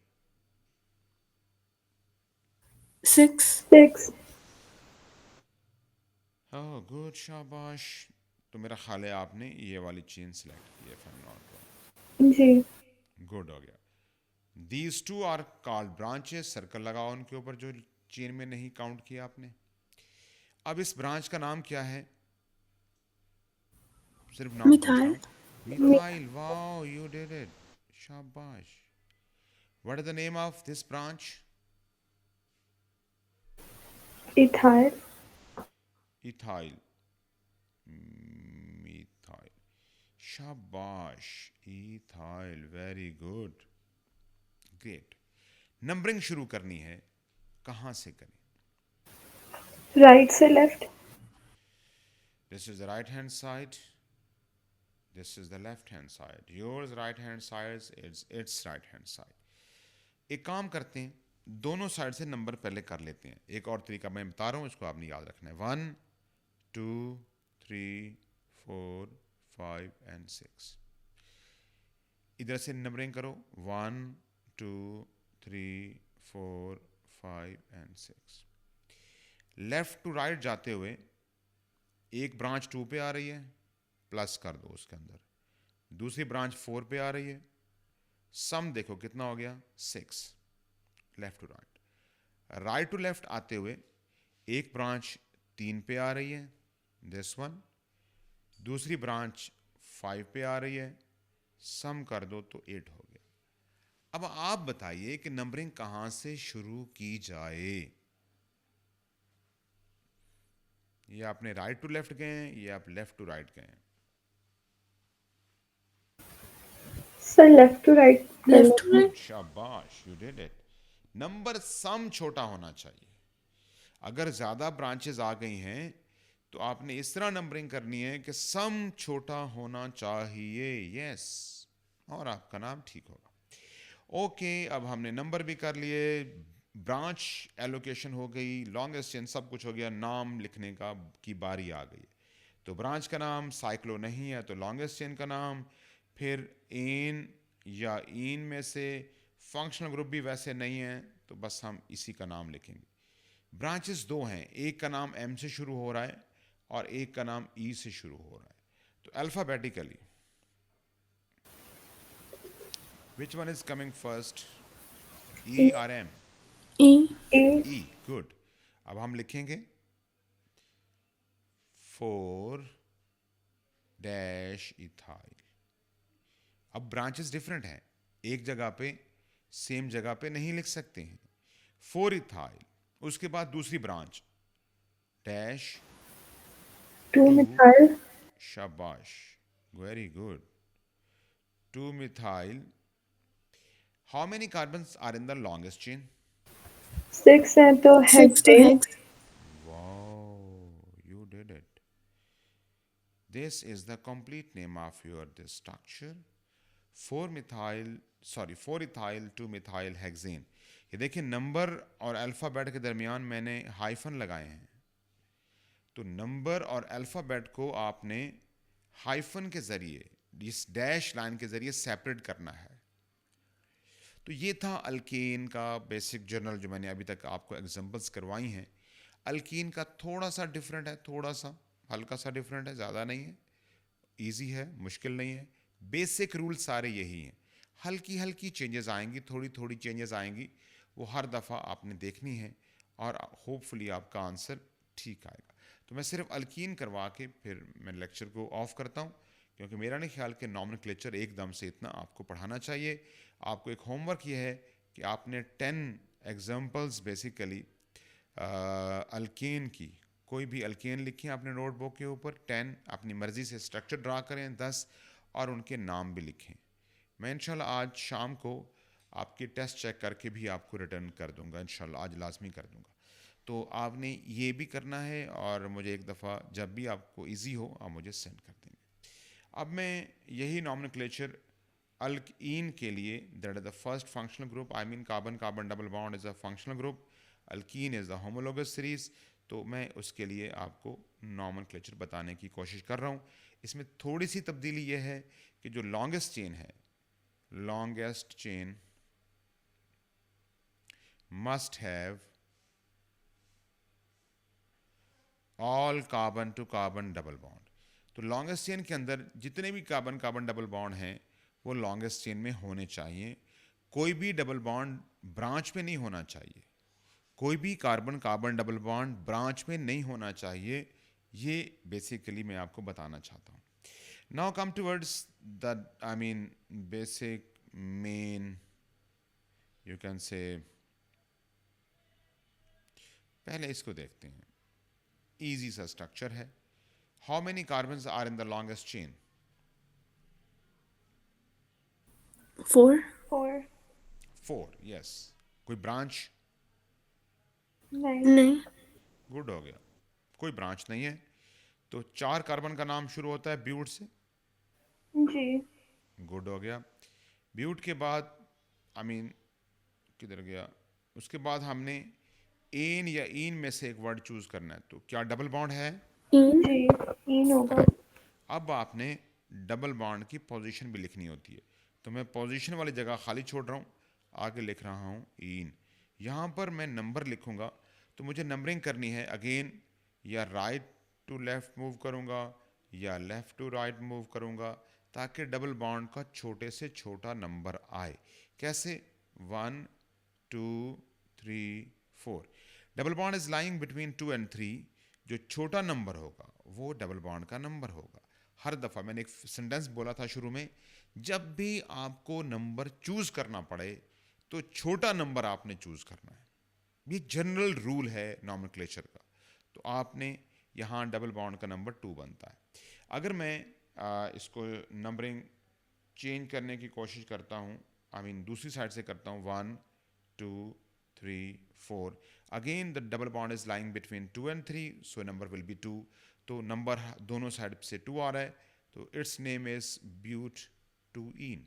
6. 6. Oh good, शाबाश। तो मेरा ख्याल है आपने ये वाली चेन सेलेक्ट की है, if I am not wrong. जी। गुड हो गया। These 2 are called branches, circle लगाओ उनके ऊपर जो चेन में नहीं काउंट किया आपने। अब इस ब्रांच का नाम क्या है? सिर्फ नाम पूछ रहा Methyl. हूँ। Methyl, wow you did it, शाबाश। What is the name of this branch? Ethyl. Ethyl, methyl, शाबाश, ethyl, very good, great. Numbering शुरू करनी है, कहाँ से करें? Right से left. This is the right hand side, this is the left hand side. Yours right hand side, its right hand side. एक काम करते हैं, दोनों साइड से नंबर पहले कर लेते हैं। एक और तरीका मैं बता रहा हूँ, इसको आपने याद रखना है। 1, 2, 3, 4, 5 and 6। इधर से नंबरिंग करो, 1, 2, 3, 4, 5 and 6। लेफ्ट टू राइट जाते हुए एक ब्रांच 2 पे आ रही है, प्लस कर दो उसके अंदर। दूसरी ब्रांच 4 पे आ रही है, सम देखो कितना हो गया 6, left to right. Right to left आते हुए एक ब्रांच 3 पे आ रही है, दिस वन, दूसरी ब्रांच 5 पे आ रही है, सम कर दो तो 8 हो गया। अब आप बताइए कि नंबरिंग कहां से शुरू की जाए। ये आपने राइट टू लेफ्ट गए हैं, ये आप लेफ्ट टू राइट गए हैं? सर लेफ्ट टू राइट कर Left लो। to right. शाबाश, यू डिड इट। नंबर सम छोटा होना चाहिए। अगर ज्यादा ब्रांचेस आ गई हैं तो आपने इस तरह नंबरिंग करनी है कि सम छोटा होना चाहिए, यस, और आपका नाम ठीक होगा। ओके, अब हमने नंबर भी कर लिए, ब्रांच एलोकेशन हो गई, लॉन्गेस्ट चेन सब कुछ हो गया, नाम लिखने की बारी आ गई। तो ब्रांच का नाम साइक्लो नहीं है तो लॉन्गेस्ट चेन का नाम, फिर एन या इन में से फंक्शनल ग्रुप भी वैसे नहीं है तो बस हम इसी का नाम लिखेंगे। ब्रांचेस 2 हैं, एक का नाम एम से शुरू हो रहा है और एक का नाम ई से शुरू हो रहा है। तो alphabetically which one is coming first, E और M? E. A E, good. अब हम लिखेंगे 4 डैश इथाइल। अब ब्रांचेस डिफरेंट हैं, एक जगह पे सेम जगह पे नहीं लिख सकते हैं। 4 इथाइल, उसके बाद दूसरी ब्रांच डैश 2 2, मिथाइल शाबाश, very good, 2 methyl. How many carbons are in the longest chain? 6 है तो 6 to hexane. hex. Wow, you did it. This is the complete name of your this structure. 4 ethyl 2 methyl hexane। ये देखिए number और alphabet के दरमियान मैंने hyphen लगाए हैं। तो नंबर और अल्फ़ाबेट को आपने हाइफन के ज़रिए, इस डैश लाइन के ज़रिए सेपरेट करना है। तो ये था अल्कीन का बेसिक जर्नल जो मैंने अभी तक आपको एग्जांपल्स करवाई हैं। अल्कीन का थोड़ा सा डिफरेंट है, थोड़ा सा हल्का सा डिफरेंट है, ज़्यादा नहीं है, इजी है, मुश्किल नहीं है, बेसिक रूल सारे यही हैं। हल्की हल्की चेंजेस आएंगी, थोड़ी थोड़ी चेंजेस आएंगी, वो हर दफ़ा आपने देखनी है और होपफुली आपका आंसर ठीक आएगा। तो मैं सिर्फ अल्कीन करवा के फिर मैं लेक्चर को ऑफ करता हूँ, क्योंकि मेरा नहीं ख्याल कि नॉमेनक्लेचर एकदम से इतना आपको पढ़ाना चाहिए। आपको एक होमवर्क ये है कि आपने 10 एग्जांपल्स बेसिकली अल्केन की, कोई भी अल्केन लिखें अपने नोटबुक के ऊपर, 10 अपनी मर्ज़ी से स्ट्रक्चर ड्रा करें 10, और उनके नाम भी लिखें। मैं इंशाल्लाह आज शाम को आपके टेस्ट चेक करके भी आपको रिटर्न कर दूंगा, इंशाल्लाह आज लाजमी कर दूंगा। तो आपने ये भी करना है और मुझे एक दफ़ा जब भी आपको इजी हो आप मुझे सेंड कर देंगे। अब मैं यही नॉमेनक्लेचर अल्कीन के लिए, that is the first functional group, I mean carbon carbon double bond is a functional group, alkene is the homologous series. तो मैं उसके लिए आपको नॉमेनक्लेचर बताने की कोशिश कर रहा हूँ। इसमें थोड़ी सी तब्दीली यह है कि जो लॉन्गेस्ट चेन है, longest chain must have all carbon to carbon double bond. तो लॉन्गेस्ट चेन के अंदर जितने भी कार्बन कार्बन डबल बॉन्ड हैं वो लॉन्गेस्ट चेन में होने चाहिए। कोई भी डबल बॉन्ड ब्रांच में नहीं होना चाहिए, कोई भी carbon carbon double bond branch में नहीं होना चाहिए। ये बेसिकली मैं आपको बताना चाहता हूँ। Now come towards the I mean basic main you can say, पहले इसको देखते हैं। इजी सा स्ट्रक्चर है। How many carbons are in the longest chain? 4. 4 4, yes. कोई ब्रांच? नहीं नहीं. गुड हो गया, कोई ब्रांच नहीं है। तो 4 कार्बन का नाम शुरू होता है ब्यूट से, जी गुड हो गया। ब्यूट के बाद आई मीन किधर गया, उसके बाद हमने एन या इन में से एक वर्ड चूज करना है। तो क्या डबल बॉन्ड है? In. जी 3 होगा। करेक्ट। अब आपने डबल बॉन्ड की पोजीशन भी लिखनी होती है। तो मैं पोजीशन वाली जगह खाली छोड़ रहा हूँ, आगे लिख रहा हूँ इन। यहाँ पर मैं नंबर लिखूँगा तो मुझे नंबरिंग करनी है अगेन, या राइट टू लेफ्ट मूव करूँगा या लेफ्ट टू राइट मूव करूँगा, ताकि डबल बॉन्ड का छोटे से छोटा नंबर आए। कैसे? 1 2 3 4। Double bond is lying between 2 and 3। जो छोटा नंबर होगा वो डबल बॉन्ड का नंबर होगा। हर दफ़ा मैंने एक सेंटेंस बोला था शुरू में, जब भी आपको नंबर चूज करना पड़े तो छोटा नंबर आपने चूज करना है। ये जनरल रूल है नॉमेनक्लेचर का। तो आपने यहाँ डबल बॉन्ड का नंबर 2 बनता है। अगर मैं इसको नंबरिंग चेंज करने की कोशिश करता हूँ, दूसरी साइड से करता हूँ, 1 2 3 4, again the double bond is lying between 2 and 3, so number will be 2। तो नंबर दोनों साइड से 2 आ रहा है, तो इट्स नेम इज ब्यूटूइन।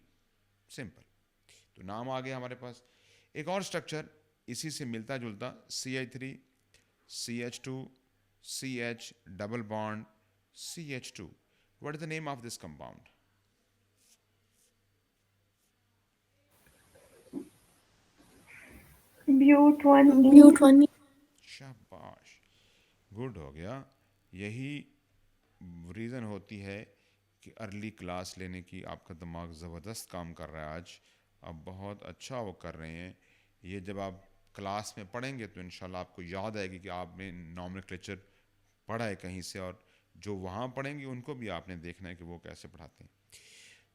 सिंपल। तो नाम आ गया हमारे पास। एक और स्ट्रक्चर इसी से मिलता जुलता, CH3 CH2 CH double bond CH2। What is the name of this compound? But1E. Mute one. शाबाश, गुड हो गया। यही रीज़न होती है कि अर्ली क्लास लेने की। आपका दिमाग ज़बरदस्त काम कर रहा है आज, आप बहुत अच्छा वो कर रहे हैं। ये जब आप क्लास में पढ़ेंगे तो इंशाल्लाह आपको याद आएगी कि आपने नॉमेनक्लेचर पढ़ा है कहीं से, और जो वहाँ पढ़ेंगे उनको भी आपने देखना है कि वो कैसे पढ़ाते हैं।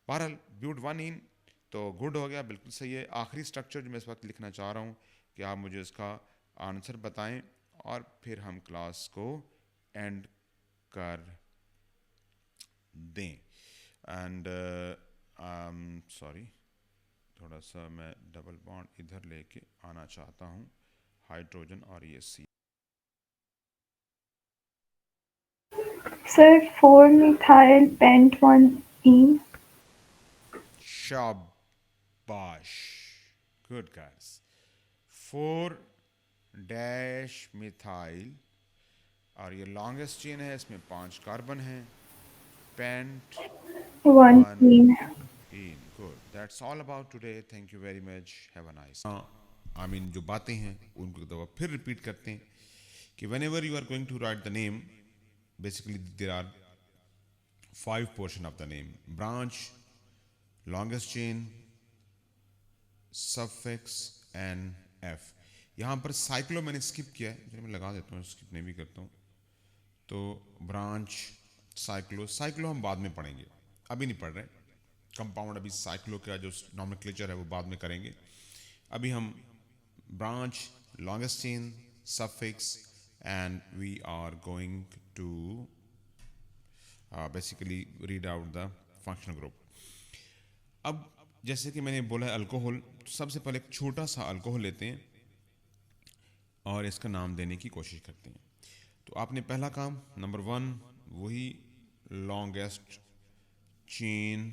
बहरहाल ब्यूट 1 इन तो गुड हो गया, बिल्कुल सही है। आखिरी स्ट्रक्चर जो मैं इस वक्त लिखना चाह रहा हूँ कि आप मुझे इसका आंसर बताएं और फिर हम क्लास को एंड कर दें। एंड सॉरी, थोड़ा सा मैं डबल बॉन्ड इधर लेके आना चाहता हूँ, हाइड्रोजन और ये सी। Sir, 4-methyl pent-1-ene. शाबाश, गुड गाइस। 4 मिथाइल, और ये लॉन्गेस्ट चेन है, इसमें 5 कार्बन हैं। Pent 1 1-ene. इन। Good, that's all about today. Thank you very much, have a nice. जो बातें हैं उनको एक दफ़ा फिर रिपीट करते हैं कि whenever you are going to write the name, basically there are 5 portion of the name: branch, longest chain, suffix and F. यहाँ पर साइक्लो मैंने स्किप किया है, चलिए मैं लगा देता हूँ, स्किप नहीं भी करता हूँ। तो ब्रांच, साइक्लो हम बाद में पढ़ेंगे, अभी नहीं पढ़ रहे। कंपाउंड अभी साइक्लो का जो नॉमेनक्लेचर है वो बाद में करेंगे। अभी हम branch, longest chain, suffix, and we are going to basically read out the functional group. अब जैसे कि मैंने बोला है अल्कोहल, तो सबसे पहले एक छोटा सा अल्कोहल लेते हैं और इसका नाम देने की कोशिश करते हैं। तो आपने पहला काम, नंबर 1, वही longest chain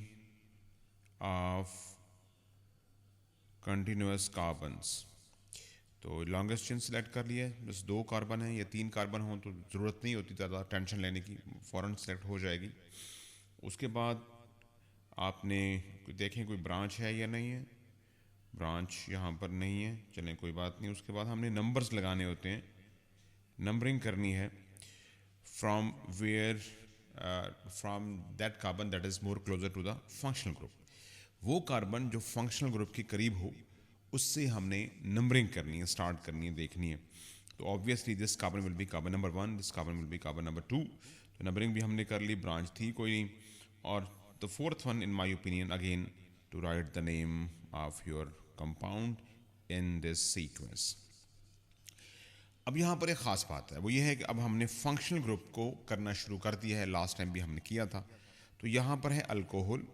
of continuous carbons. तो लॉन्गेस्ट चेन सेलेक्ट कर लिया है, बस 2 कार्बन है या 3 कार्बन हो तो ज़रूरत नहीं होती ज़्यादा टेंशन लेने की, फ़ौरन सेलेक्ट हो जाएगी। उसके बाद आपने देखें कोई ब्रांच है या नहीं है। ब्रांच यहाँ पर नहीं है, चलें कोई बात नहीं। उसके बाद हमने नंबर्स लगाने होते हैं, नंबरिंग करनी है from that carbon that is more closer to the functional group. वो कार्बन जो फंक्शनल ग्रुप के करीब हो उससे हमने नंबरिंग करनी है, स्टार्ट करनी है, देखनी है। तो obviously this carbon will be carbon number 1, this carbon will be carbon number 2। तो नंबरिंग भी हमने कर ली, ब्रांच थी कोई नहीं। और the fourth one in my opinion again to write the name of your compound in this sequence. अब यहाँ पर एक ख़ास बात है, वो ये है कि अब हमने फंक्शनल ग्रुप को करना शुरू कर दिया है, लास्ट टाइम भी हमने किया था। तो यहाँ पर है अल्कोहल।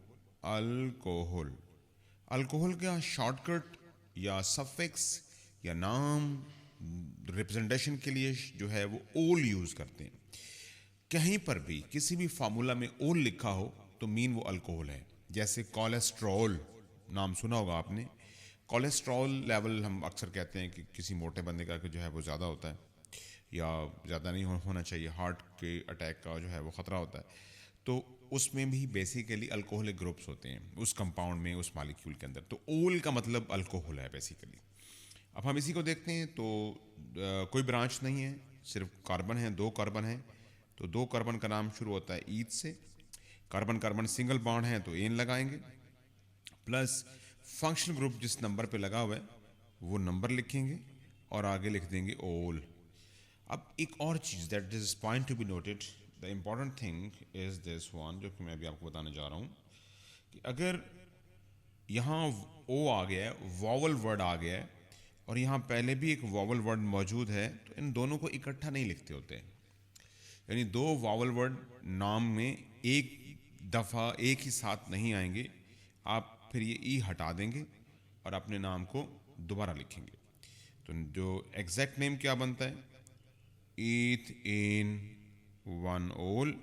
अल्कोहल, अल्कोहल का शॉर्टकट या सफिक्स या नाम रिप्रेजेंटेशन के लिए जो है वो ओल यूज़ करते हैं। कहीं पर भी किसी भी फार्मूला में ओल लिखा हो तो मीन वो अल्कोहल है। जैसे कोलेस्ट्रॉल, नाम सुना होगा आपने। कोलेस्ट्रॉल लेवल हम अक्सर कहते हैं कि किसी मोटे बंदे का जो है वो ज़्यादा होता है या ज़्यादा नहीं होना चाहिए, हार्ट के अटैक का जो है वो ख़तरा होता है। तो उसमें भी बेसिकली अल्कोहलिक ग्रुप्स होते हैं उस कंपाउंड में, उस मालिक्यूल के अंदर। तो ओल का मतलब अल्कोहल है बेसिकली। अब हम इसी को देखते हैं तो कोई ब्रांच नहीं है, सिर्फ कार्बन है, 2 कार्बन है। तो 2 कार्बन का नाम शुरू होता है ईथ से। कार्बन कार्बन सिंगल बॉन्ड है तो एन लगाएंगे, प्लस फंक्शनल ग्रुप जिस नंबर पे लगा हुआ है वो नंबर लिखेंगे और आगे लिख देंगे ओल। अब एक और चीज़ that is point to be noted, the important thing is this one, जो कि मैं अभी आपको बताने जा रहा हूँ कि अगर यहाँ ओ आ गया है, वॉवल वर्ड आ गया है, और यहाँ पहले भी एक वॉवल वर्ड मौजूद है, तो इन दोनों को इकट्ठा नहीं लिखते होते हैं। यानी दो वॉवल वर्ड नाम में एक दफ़ा एक ही साथ नहीं आएंगे, आप फिर ये ई हटा देंगे और अपने नाम को दोबारा लिखेंगे। तो जो एग्जैक्ट नेम क्या बनता है, ईथ इन वन ओल,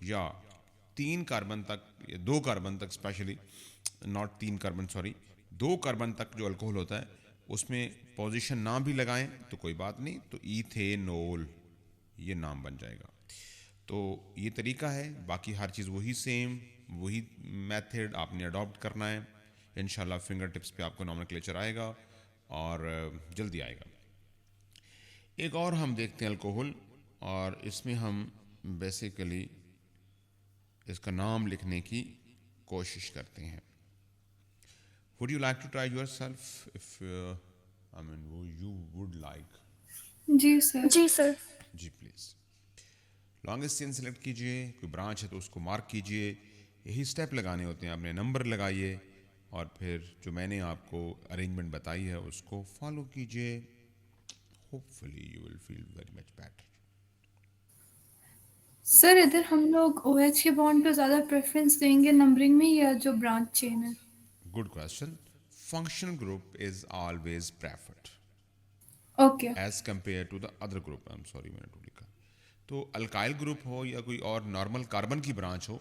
या 3 कार्बन तक या 2 कार्बन तक, specially not 3 carbon sorry 2 carbon तक जो अल्कोहल होता है उसमें पोजीशन ना भी लगाएं तो कोई बात नहीं, तो ईथेनोल ये नाम बन जाएगा। तो ये तरीका है, बाकी हर चीज़ वही सेम, वही मेथड आपने अडॉप्ट करना है। इंशाल्लाह फिंगर टिप्स पे आपको नॉमेनक्लेचर आएगा और जल्दी आएगा। एक और हम देखते हैं अल्कोहल, और इसमें हम बेसिकली इसका नाम लिखने की कोशिश करते हैं। Would you like to try yourself? If I mean, you would like. जी सर। जी सर। जी प्लीज़। लॉन्गेस्ट चेन सेलेक्ट कीजिए, कोई ब्रांच है तो उसको मार्क कीजिए, यही स्टेप लगाने होते हैं। आपने नंबर लगाइए और फिर जो मैंने आपको अरेंजमेंट बताई है उसको फॉलो कीजिए। Hopefully you will feel very much better. Sir इधर हम लोग OH के बॉन्ड पे ज़्यादा प्रेफरेंस देंगे नंबरिंग में, या जो ब्रांच चेन है? Good question. Functional group is always preferred okay. As compare to the other group. I am sorry मैंने टू लिखा। तो अल्काइल ग्रुप हो या कोई और नॉर्मल कार्बन की ब्रांच हो,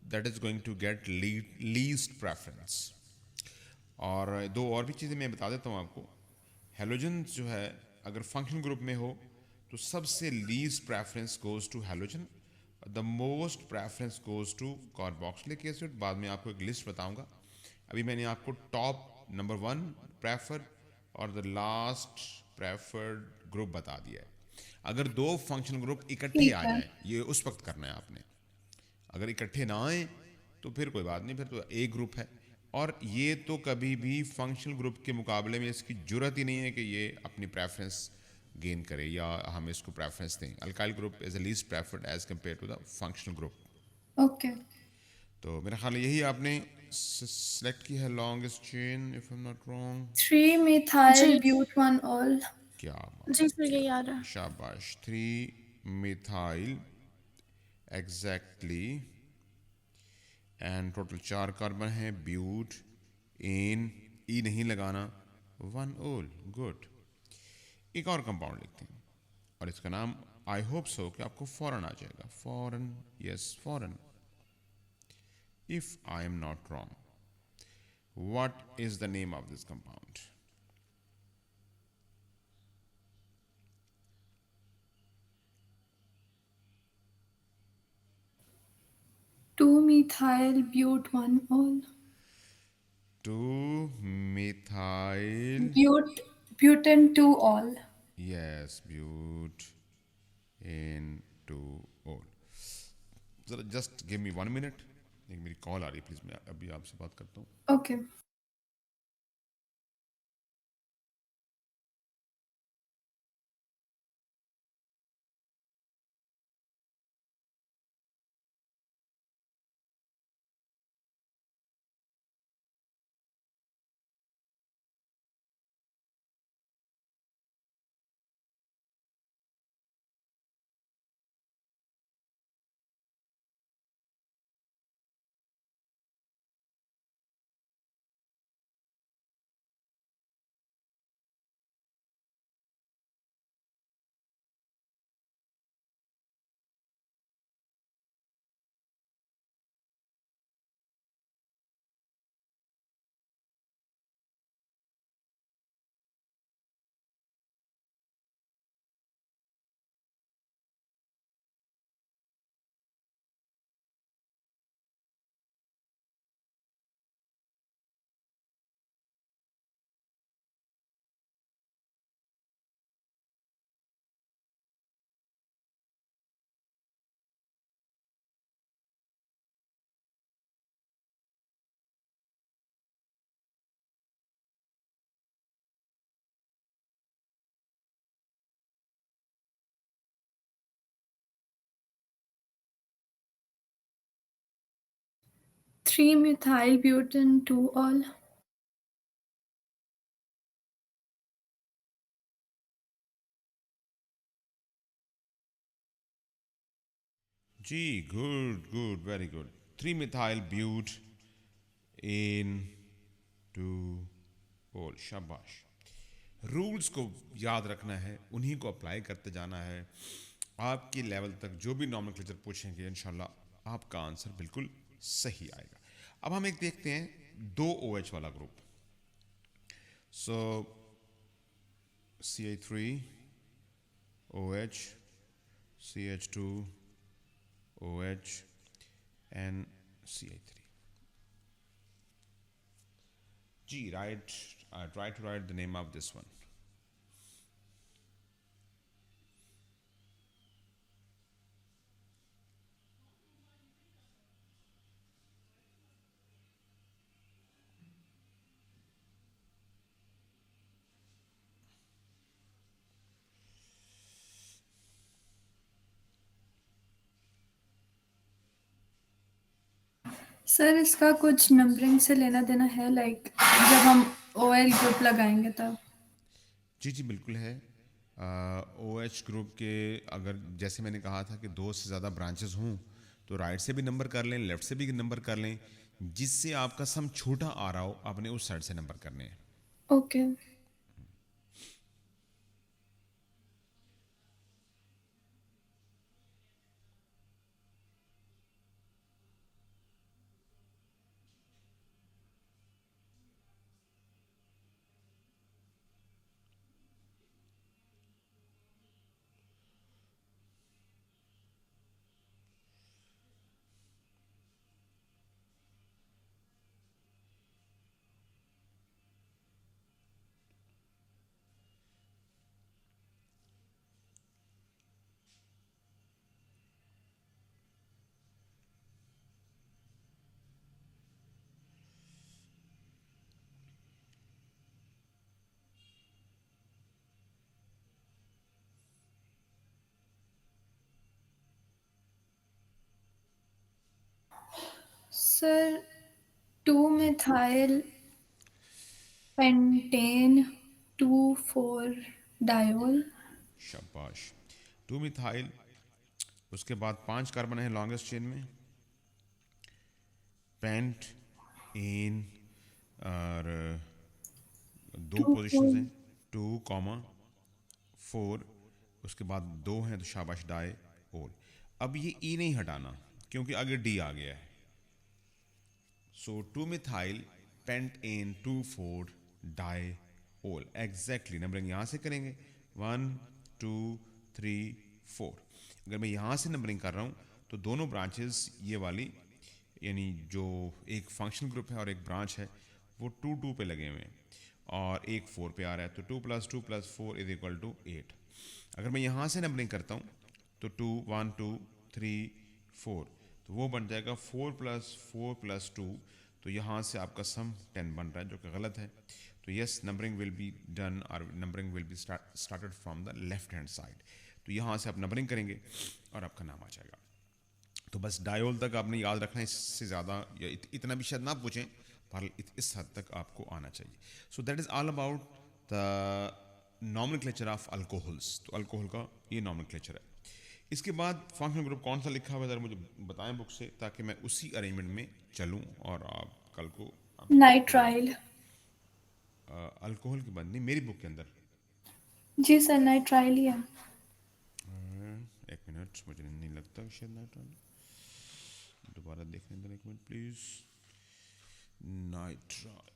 that is going to get least preference. और दो और भी चीज़ें मैं बता देता हूँ आपको। हेलोजन जो है अगर फंक्शनल ग्रुप में हो तो सबसे least preference goes to halogen, the most preference goes to carboxylic acid. बाद में आपको एक लिस्ट बताऊंगा। अभी मैंने आपको टॉप नंबर 1 प्रेफर्ड और द लास्ट प्रेफर्ड ग्रुप बता दिया है। अगर दो फंक्शनल ग्रुप इकट्ठे ठीक आ है। जाए, ये उस वक्त करना है आपने। अगर इकट्ठे ना आए तो फिर कोई बात नहीं, फिर तो एक ग्रुप है। और ये तो कभी भी फंक्शनल ग्रुप के मुकाबले में इसकी जरूरत ही नहीं है कि ये अपनी प्रेफरेंस गेन करे या हम इसको प्रेफरेंस दें। Alkyl group is the least preferred as compare to the functional group. Okay. तो मेरा ख्याल है यही आपने सेलेक्ट की है longest chain, if I am not wrong. 3 methyl जी। But 1 ol. क्या जी बात सर, है, यही आ रहा है। शाबाश। 3 methyl exactly, and total 4 carbon है, ब्यूट एन, ई नहीं लगाना, 1 ओल। गुड। एक और कंपाउंड लिखते हैं और इसका नाम आई होप सो कि आपको फॉरन आ जाएगा। फॉरन, यस फॉरन। If I am not wrong, what is the name of this compound? 2 methyl but 1 ol. 2 methyl, butane 2 ol. Yes, but en 2 ol. जरा जस्ट गिव मी 1 मिनट, एक मेरी कॉल आ रही है, प्लीज मैं अभी आपसे बात करता हूँ। ओके। 3-methyl butane 2-ol. जी, good good, very good. 3 methyl but in 2 ol, शाबाश। रूल्स को याद रखना है, उन्हीं को अप्लाई करते जाना है। आपकी लेवल तक जो भी नॉमेनक्लेचर पूछेंगे इंशाल्लाह आपका आंसर बिल्कुल सही आएगा। अब हम एक देखते हैं 2 OH वाला group. So CH3 OH, CH2 OH and CH3. G, try to write the name of this one. Sir इसका कुछ नंबरिंग से लेना देना है, लाइक जब हम OL ग्रुप लगाएंगे तब? जी जी बिल्कुल है। OH ग्रुप के अगर जैसे मैंने कहा था कि 2 से ज़्यादा ब्रांचेस हों तो राइट से भी नंबर कर लें, लेफ्ट से भी नंबर कर लें, जिससे आपका सम छोटा आ रहा हो आपने उस साइड से नंबर करने हैं। Okay. Sir 2-methyl pentane 2,4-diol। शाबाश। 2 मिथाइल, उसके बाद 5 कार्बन है लॉन्गेस्ट चेन में, पेंट इन, और 2 पोजीशंस 2,4। हैं, 2,4, उसके बाद 2 हैं तो शाबाश, डाई ओल। अब ये ई नहीं हटाना क्योंकि आगे डी आ गया है। सो 2 मिथाइल पेंट इन 2,4 डाई ओल, एग्जैक्टली नंबरिंग यहाँ से करेंगे 1 2 3 4। अगर मैं यहाँ से नंबरिंग कर रहा हूँ तो दोनों ब्रांचेस ये वाली, यानी जो एक फंक्शनल ग्रुप है और एक ब्रांच है, वो 2 2 पे लगे हुए हैं और एक 4 पे आ रहा है, तो 2 + 2 + 4 = 8। अगर मैं यहाँ से नंबरिंग करता हूँ तो 2 1 2 3 4, तो वो बन जाएगा 4 + 4 + 2, तो यहाँ से आपका सम 10 बन रहा है, जो कि गलत है। तो yes, numbering will be done और numbering will be started from the left hand side. तो यहाँ से आप नंबरिंग करेंगे और आपका नाम आ जाएगा। तो बस डायोल तक आपने याद रखना है, इससे ज़्यादा या इतना भी शायद ना पूछें, पर इस हद तक आपको आना चाहिए। So that is all about the nomenclature of alcohols. तो अल्कोहल का ये नॉमेनक्लेचर है। इसके बाद फंक्शनल ग्रुप कौन सा लिखा हुआ है ज़रा मुझे बताएं बुक से, ताकि मैं उसी अरेंजमेंट में चलूँ और आप कल को नाइट्राइल। अल्कोहल की बंदी मेरी बुक के अंदर। जी सर, नाइट्राइल ही है। एक मिनट, मुझे नहीं लगता शायद नाइट्राइल, दोबारा देखने दें एक मिनट प्लीज़। नाइट्राइल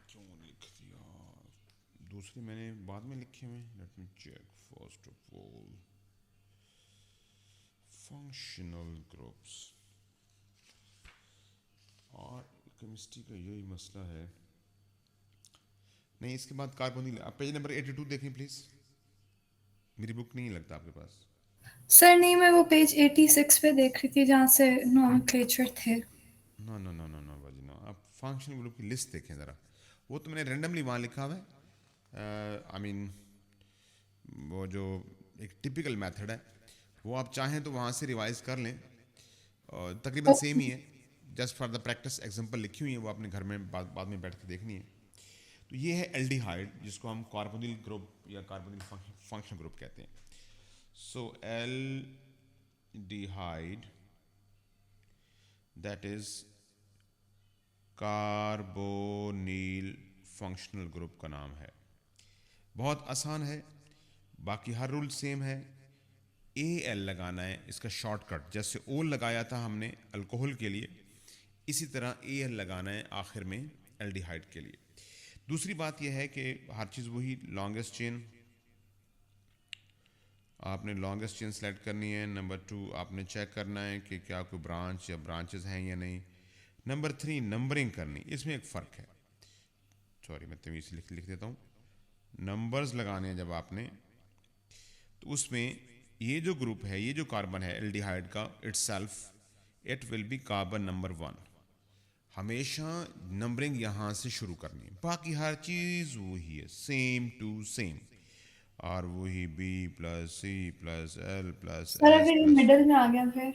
क्यों लिख दिया, दूसरे मैंने बाद में लिखे हुए। Let me check first of all functional groups. और केमिस्ट्री का यही मसला है। नहीं, इसके बाद कार्बोनिल। आप पेज नंबर 82 देखें प्लीज़, मेरी बुक नहीं लगता आपके पास। सर नहीं, मैं वो पेज 86 पे देख रही थी जहाँ से नॉमेनक्लेचर थे। No no no no no बाजी नो, आप फंक्शनल ग्रुप की लिस्ट देखें ज़रा। वो तो मैंने रैंडमली वहाँ लिखा हुआ है। आई मीन वो जो एक टिपिकल मेथड है, वो आप चाहें तो वहाँ से रिवाइज कर लें, और तकरीबन सेम ही है। Just for the practice example लिखी हुई है, वो अपने घर में बाद में बैठ के देखनी है। तो ये है एल्डिहाइड, जिसको हम कार्बोनिल ग्रुप या कार्बोनिल फंक्शनल ग्रुप कहते हैं। So aldehyde that is carbonyl functional group का नाम है। बहुत आसान है, बाकी हर रूल सेम है। AL लगाना है इसका शॉर्टकट, जैसे O लगाया था हमने अल्कोहल के लिए, इसी तरह AL लगाना है आखिर में एल्डिहाइड के लिए। दूसरी बात यह है कि हर चीज़ वही, लॉन्गेस्ट चेन, आपने लॉन्गेस्ट चेन सेलेक्ट करनी है। नंबर 2 आपने चेक करना है कि क्या कोई ब्रांच या ब्रांचेस हैं या नहीं। नंबर 3 नंबरिंग करनी, इसमें एक फ़र्क है, सॉरी मैं तमीज़ से लिख देता हूँ। नंबर्स लगाने हैं जब आपने, तो उसमें ये जो ग्रुप है, ये जो कार्बन है एल्डिहाइड का, itself it will B carbon number 1। हमेशा नंबरिंग यहाँ से शुरू करनी है, बाकी हर चीज़ वही है, सेम टू सेम। और वही B plus C plus L plus sir S अगर ये प्लस, मिडिल में आ गया फिर?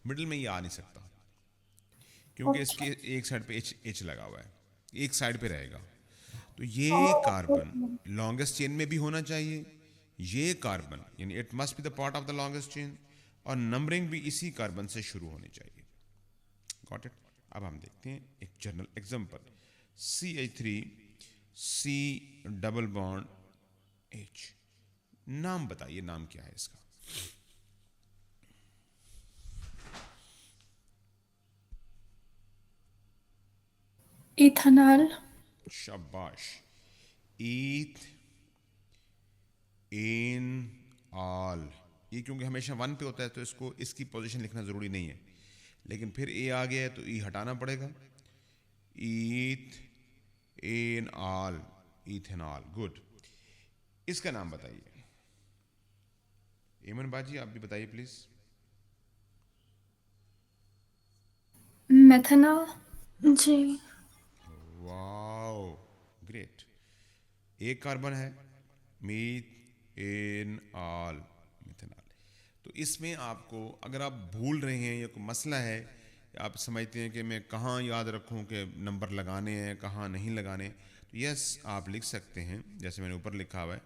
मिडिल में ये आ नहीं सकता क्योंकि अच्छा। इसके एक साइड पे H लगा हुआ है, एक साइड पे रहेगा। तो ये ओके। कार्बन लॉन्गेस्ट चेन में भी होना चाहिए, ये कार्बन यानी it must be the part of the longest chain, और नंबरिंग भी इसी कार्बन से शुरू होनी चाहिए। Got it. अब हम देखते हैं एक general example, CH3 C double bond H। नाम बताइए, नाम क्या है इसका? इथेनॉल। शाबाश, ईथ एन ऑल। ये क्योंकि हमेशा 1 पे होता है तो इसको इसकी पोजीशन लिखना ज़रूरी नहीं है, लेकिन फिर A आ गया है तो E हटाना पड़ेगा। Eth an ol, ethanol. Good. इसका नाम बताइए। एमन बाजी आप भी बताइए प्लीज। मेथनॉल। जी। Wow, great. एक कार्बन है, मीथ एन ऑल, मिथेनॉल। तो इसमें आपको, अगर आप भूल रहे हैं या कोई मसला है, आप समझते हैं कि मैं कहाँ याद रखूं कि नंबर लगाने हैं कहाँ नहीं लगाने, तो यस आप लिख सकते हैं, जैसे मैंने ऊपर लिखा हुआ है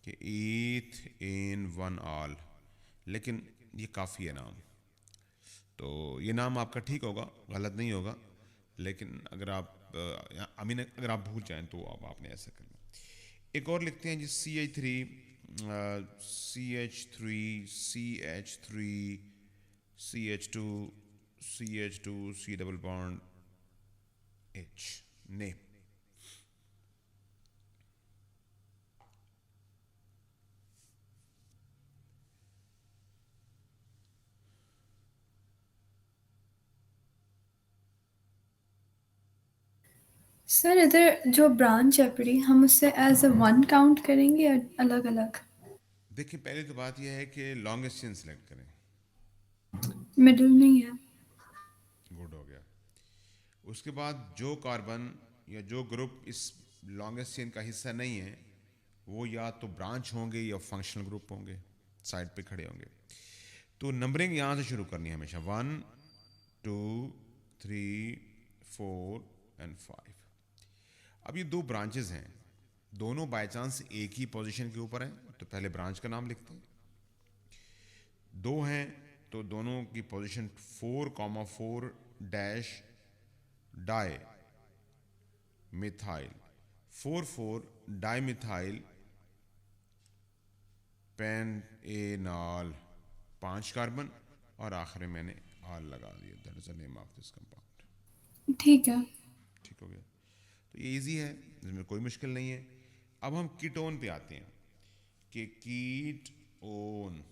कि ईथ इन वन ऑल, लेकिन ये काफ़ी है नाम। तो ये नाम आपका ठीक होगा, गलत नहीं होगा, लेकिन अगर आप अमीन अगर आप भूल जाएं तो अब आपने ऐसा करना। एक और लिखते हैं जी, CH3 CH3 CH3 CH2 CH2 C double bond H ने। सर इधर जो ब्रांच है पड़ी, हम उससे एज अ 1 काउंट करेंगे या अलग अलग? देखिए पहले तो बात यह है कि लॉन्गेस्ट चेन सेलेक्ट करें। मिडिल नहीं है। गुड हो गया। उसके बाद जो कार्बन या जो ग्रुप इस लॉन्गेस्ट चेन का हिस्सा नहीं है, वो या तो ब्रांच होंगे या फंक्शनल ग्रुप होंगे, साइड पे खड़े होंगे। तो नंबरिंग यहाँ से शुरू करनी है हमेशा, 1 2 3 4 एंड 5। अब ये दो ब्रांचेस हैं, दोनों बाय चांस एक ही पोजीशन के ऊपर हैं, तो पहले ब्रांच का नाम लिखते हैं। दो हैं तो दोनों की position 4,4 dash di methyl, 4,4 di methyl pentanol, 5 carbon, और आखिर में मैंने आल लगा दिया, that is the name of this compound. ठीक है। ठीक हो गया। तो ये इजी है, इसमें कोई मुश्किल नहीं है। अब हम कीटोन पे आते हैं कि कीट ओन,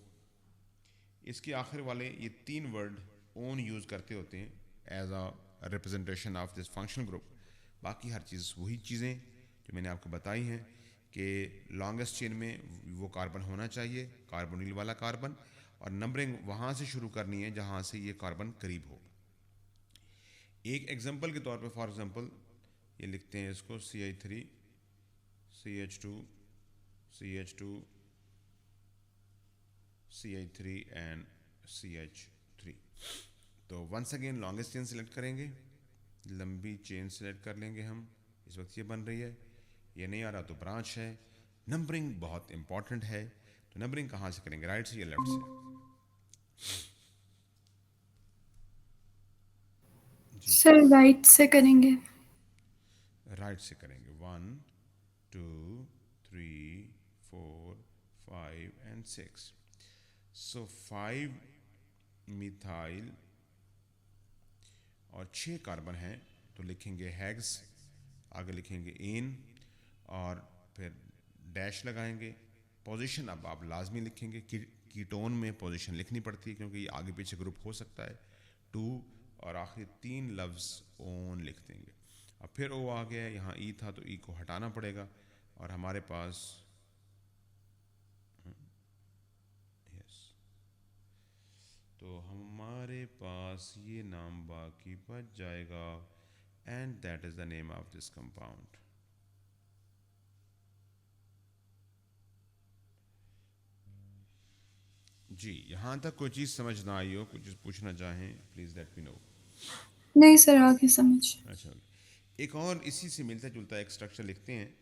इसके आखिर वाले ये 3 वर्ड ओन यूज़ करते होते हैं as a representation of this functional group. बाकी हर चीज़ वही चीज़ें जो मैंने आपको बताई हैं कि लॉन्गेस्ट चेन में वो कार्बन होना चाहिए, कार्बोनिल वाला कार्बन, और नंबरिंग वहाँ से शुरू करनी है जहाँ से ये कार्बन करीब हो। एक एग्जांपल के तौर पे, फॉर एग्जांपल ये लिखते हैं इसको CH3 CH2 CH2 CH3 and CH3। तो once again longest chain select करेंगे, लंबी चेन सेलेक्ट कर लेंगे हम। इस वक्त ये बन रही है, ये नहीं आ रहा तो ब्रांच है। नंबरिंग बहुत इंपॉर्टेंट है, तो नंबरिंग कहाँ से करेंगे, राइट से या लेफ्ट से? जी सर राइट से करेंगे। राइट से करेंगे। 1 2 3 4 5 एंड 6। सो 5 मिथाइल और 6 कार्बन हैं, तो लिखेंगे हेक्स, आगे लिखेंगे इन, और फिर डैश लगाएंगे। पोजीशन अब आप लाजमी लिखेंगे, कीटोन में पोजीशन लिखनी पड़ती है क्योंकि आगे पीछे ग्रुप हो सकता है। 2 और आखिर 3 लफ्ज़ ओन लिख देंगे। अब फिर ओ आ गया, यहाँ ई था तो ई को हटाना पड़ेगा, और हमारे पास यस, तो हमारे पास ये नाम बाकी बच जाएगा, and that is the name of this compound. जी, यहाँ तक कोई चीज़ समझ ना आई हो, कुछ चीज़ पूछना चाहें, प्लीज़ लेट मी नो। नहीं सर, आगे समझ। अच्छा, एक और इसी से मिलता जुलता एक स्ट्रक्चर लिखते हैं,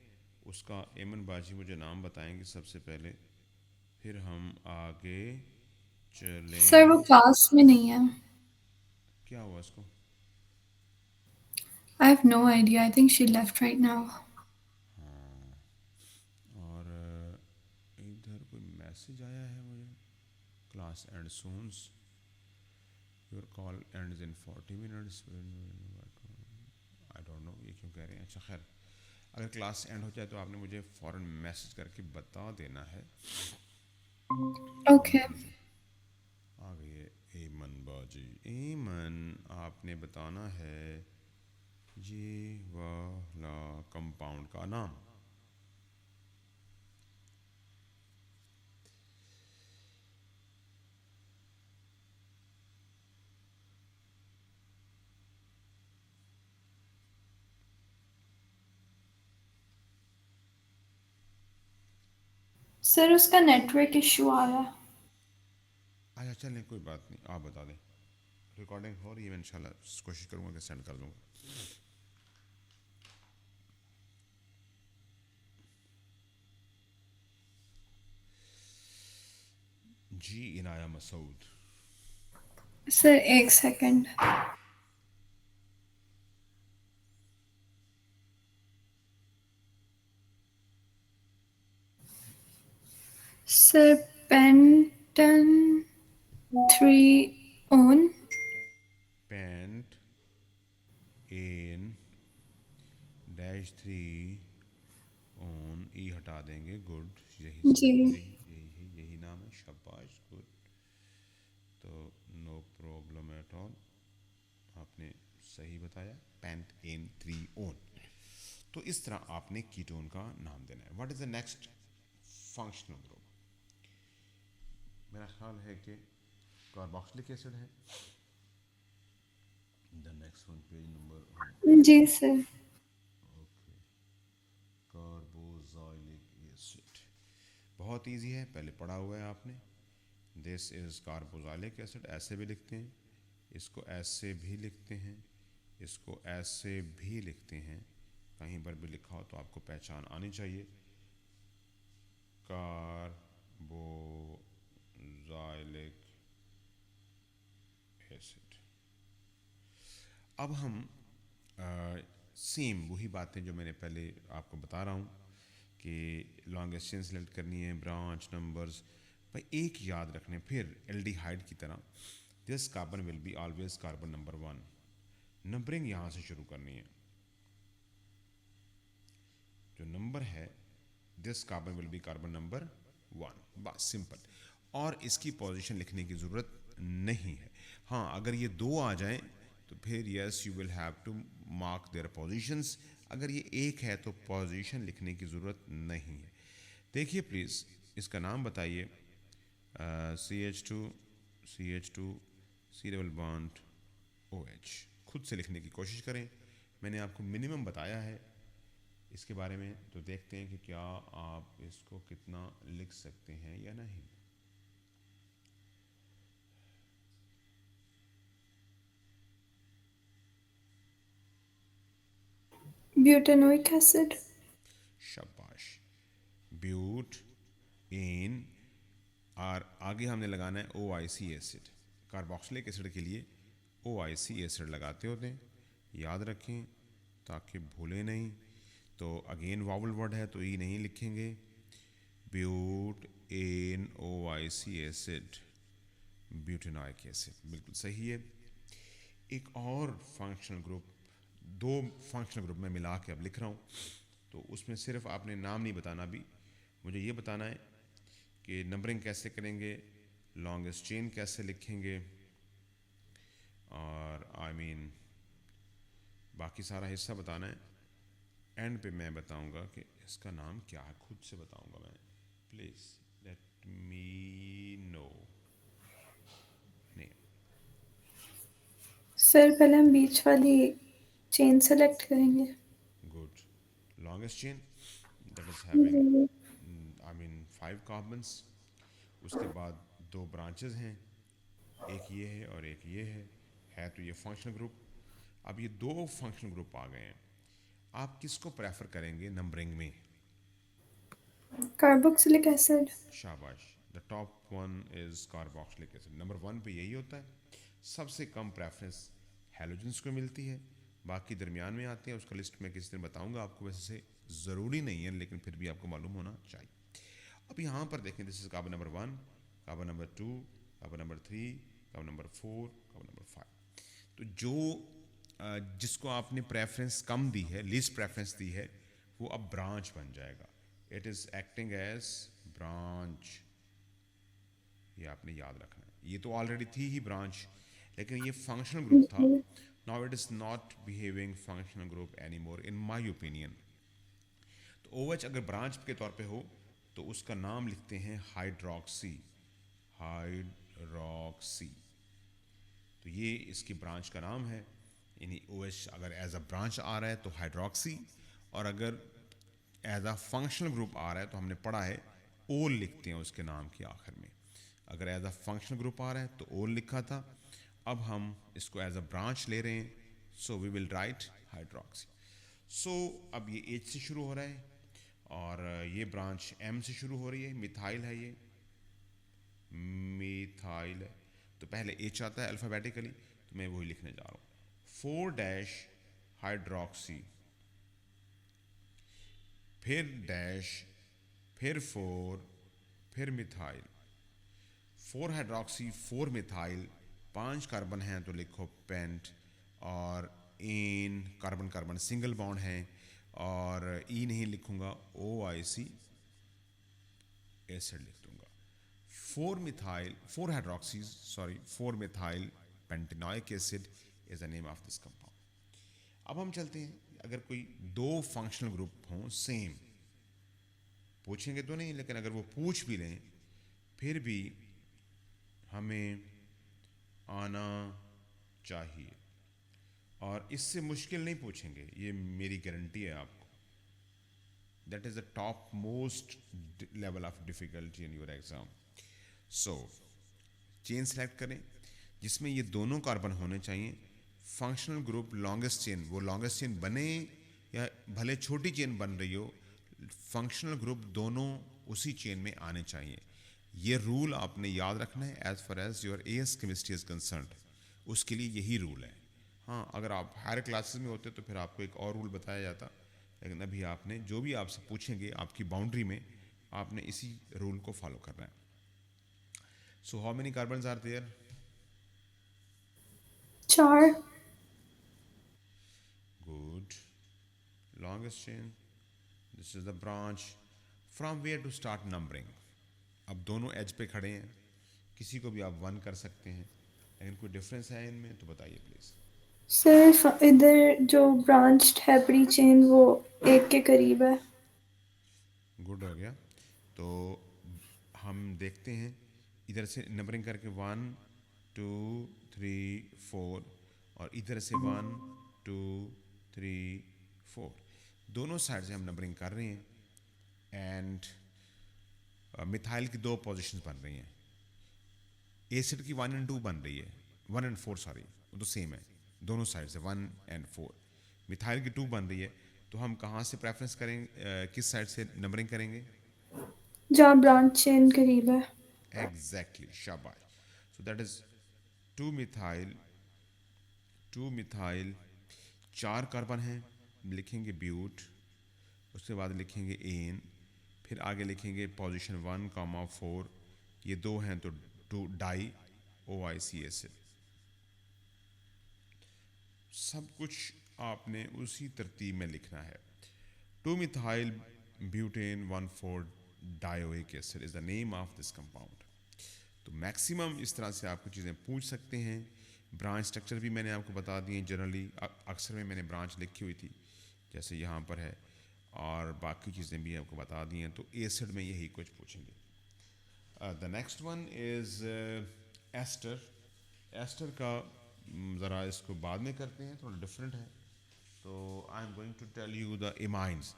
उसका एमन बाजी मुझे नाम बताएंगे सबसे पहले, फिर हम आगे सर वो चलें। क्लास में नहीं है। क्या हुआ इसको? I have no idea, I think she left right now. हाँ, और इधर कोई मैसेज आया है मुझे, class ends soon, your call ends in 40 minutes. I don't know ये क्यों कह रहे हैं। अच्छा खैर, अगर क्लास एंड हो जाए तो आपने मुझे फ़ौरन मैसेज करके बता देना है। ओके। जी, आ गई है एमन बाजी। एमन, आपने बताना है ये वाला कंपाउंड का नाम। सर उसका नेटवर्क इशू आ रहा है। अच्छा चलें, कोई बात नहीं, आप बता दें। रिकॉर्डिंग हो रही है, मैं इंशाल्लाह कोशिश करूँगा कि सेंड कर दूँगा। जी इनाया मसूद। सर एक second. Sir pentan 3 one. Pent en dash 3 one, E हटा देंगे, गुड, यही जी। यही नाम है, शाबाश, गुड। तो नो प्रॉब्लम एट ऑल, आपने सही बताया, पेंट एन 3 ऑन। तो इस तरह आपने कीटोन का नाम देना है। What is the next functional group? मेरा ख्याल है कि कार्बोक्सिलिक एसिड है। The next one, page number, जी सर। ओके, कार्बोक्सिलिक एसिड बहुत इजी है, पहले पढ़ा हुआ है आपने। दिस इज़ कार्बोक्सिलिक एसिड, ऐसे भी लिखते हैं, इसको ऐसे भी लिखते हैं, इसको ऐसे भी लिखते हैं। कहीं पर भी लिखा हो तो आपको पहचान आनी चाहिए। Carboxylic acid. अब हम सेम वही बातें जो मैंने पहले आपको बता रहा हूँ कि लॉन्गेस्ट चेन सेलेक्ट करनी है, ब्रांच नंबर्स, भाई एक याद रखने, फिर एल्डिहाइड की तरह this carbon will be always carbon number 1। Numbering यहाँ से शुरू करनी है, जो नंबर है this carbon will be carbon number 1, बस सिंपल। और इसकी पोजीशन लिखने की ज़रूरत नहीं है। हाँ, अगर ये 2 आ जाएं तो फिर yes you will have to mark their positions. अगर ये 1 है तो पोजीशन लिखने की ज़रूरत नहीं है। देखिए प्लीज़, इसका नाम बताइए। CH2 CH2 C double bond OH। खुद से लिखने की कोशिश करें, मैंने आपको मिनिमम बताया है इसके बारे में, तो देखते हैं कि क्या आप इसको कितना लिख सकते हैं या नहीं। Butanoic acid. शाबाश। ब्यूट इन, और आगे हमने लगाना है OIC एसिड। कार्बोक्सिलिक एसिड के लिए OIC एसिड लगाते होते हैं, याद रखें ताकि भूलें नहीं। तो अगेन वावल वर्ड है तो ई नहीं लिखेंगे। But in OIC acid, butanoic acid, बिल्कुल सही है। एक और फंक्शनल ग्रुप, दो फंक्शनल ग्रुप में मिला के अब लिख रहा हूँ, तो उसमें सिर्फ आपने नाम नहीं बताना, भी मुझे ये बताना है कि नंबरिंग कैसे करेंगे, लॉन्गेस्ट चेन कैसे लिखेंगे, और बाकी सारा हिस्सा बताना है। एंड पे मैं बताऊंगा कि इसका नाम क्या है, खुद से बताऊंगा मैं। Please let me no. नहीं, सर पहले हम बीच वाली चेन सेलेक्ट करेंगे। Good. Longest chain that is having 5 carbons. उसके बाद 2 ब्रांचेस हैं, एक ये है और एक ये है तो ये फंक्शनल ग्रुप। अब ये 2 फंक्शनल ग्रुप आ गए हैं, आप किसको प्रेफर करेंगे नंबरिंग में? Carboxylic acid. शाबाश। The top one is carboxylic acid, number 1 पे यही होता है। सबसे कम प्रेफरेंस हैलोजेंस को मिलती है, बाकी दरमियान में आते हैं। उसका लिस्ट मैं किसी दिन बताऊंगा आपको, वैसे ज़रूरी नहीं है लेकिन फिर भी आपको मालूम होना चाहिए। अब यहाँ पर देखें, this is carbon number 1, carbon number 2, carbon number 3, carbon number 4, carbon number 5। तो जो जिसको आपने प्रेफरेंस कम दी है, लीस्ट प्रेफरेंस दी है, वो अब ब्रांच बन जाएगा। It is acting as branch, ये आपने याद रखना है। ये तो ऑलरेडी थी ही ब्रांच, लेकिन ये फंक्शनल ग्रुप था। Now it is not behaving functional group any more in my opinion. तो OH अगर ब्रांच के तौर पे हो तो उसका नाम लिखते हैं हाइड्रोक्सी, हाइड्रोक्सी। तो ये इसकी ब्रांच का नाम है, यानी OH अगर एज अ ब्रांच आ रहा है तो हाइड्रोक्सी, और अगर एज अ फंक्शनल ग्रुप आ रहा है तो हमने पढ़ा है ओल लिखते हैं उसके नाम के आखिर में। अगर एज अ फंक्शनल ग्रुप आ रहा है तो ओल लिखा था, अब हम इसको एज अ ब्रांच ले रहे हैं, so we will write hydroxy. So अब ये H से शुरू हो रहा है और ये ब्रांच M से शुरू हो रही है, मिथाइल है, ये मिथाइल है। तो पहले H आता है अल्फ़ाबेटिकली, तो मैं वही लिखने जा रहा हूँ, 4 हाइड्रोक्सी, फिर डैश, फिर 4, फिर मिथाइल। 4 हाइड्रोक्सी, 4 मिथाइल, 5 कार्बन हैं तो लिखो पेंट, और ane carbon carbon single bond है, और ई नहीं लिखूंगा, OIC एसिड लिख दूंगा। 4 hydroxy, sorry 4 methyl pentanoic acid is the name of this compound. अब हम चलते हैं, अगर कोई 2 फंक्शनल ग्रुप हों सेम, पूछेंगे तो नहीं लेकिन अगर वो पूछ भी लें फिर भी हमें आना चाहिए, और इससे मुश्किल नहीं पूछेंगे, ये मेरी गारंटी है आपको। That is the top most level of difficulty in your exam. So chain select करें जिसमें ये दोनों कार्बन होने चाहिए। फंक्शनल ग्रुप लॉन्गेस्ट चेन, वो लॉन्गेस्ट चेन बने या भले छोटी चेन बन रही हो, फंक्शनल ग्रुप दोनों उसी चेन में आने चाहिए। ये रूल आपने याद रखना है as far as your AS chemistry is concerned, उसके लिए यही रूल है। हाँ, अगर आप हायर क्लासेस में होते तो फिर आपको एक और रूल बताया जाता, लेकिन अभी आपने जो भी आपसे पूछेंगे आपकी बाउंड्री में आपने इसी रूल को फॉलो करना है। So how many carbons are there? 4। Good. Longest chain. This is the branch. From where to start numbering? अब दोनों एज पे खड़े हैं, किसी को भी आप 1 कर सकते हैं, लेकिन कोई डिफरेंस है इनमें तो बताइए प्लीज़। सिर्फ इधर जो ब्रांच्ड है बड़ी चेन वो 1 के करीब है। गुड हो गया। तो हम देखते हैं इधर से नंबरिंग करके 1 2 3 4, और इधर से 1 2 3 4, दोनों साइड से हम नंबरिंग कर रहे हैं। एंड मिथाइल की 2 पोजीशंस बन रही हैं, एसिड की 1 और 2 बन रही है, 1 और 4 सॉरी, वो तो सेम है दोनों साइड से 1 और 4। मिथाइल की 2 बन रही है, तो हम कहाँ से प्रेफरेंस करेंगे, किस साइड से नंबरिंग करेंगे? जहाँ ब्रांच चेन करीब है। एग्जैक्टली, शाबाश। सो दैट इज 2 मिथाइल, 4 कार्बन हैं, लिखेंगे ब्यूट, उसके बाद लिखेंगे एन, फिर आगे लिखेंगे पोजीशन 1,4, ये 2 हैं तो 2 डाई OIC एसिड। सब कुछ आपने उसी तरतीब में लिखना है। 2 methyl butane 1,4 dioic acid is the name of this compound. तो मैक्सिमम इस तरह से आपको चीज़ें पूछ सकते हैं। ब्रांच स्ट्रक्चर भी मैंने आपको बता दिए, जनरली अक्सर में मैंने ब्रांच लिखी हुई थी जैसे यहाँ पर है, और बाकी चीज़ें भी आपको बता दी हैं। तो एसिड में यही कुछ पूछेंगे। The next one is ester. Ester का ज़रा इसको बाद में करते हैं, थोड़ा डिफरेंट है। तो I am going to tell you the amines.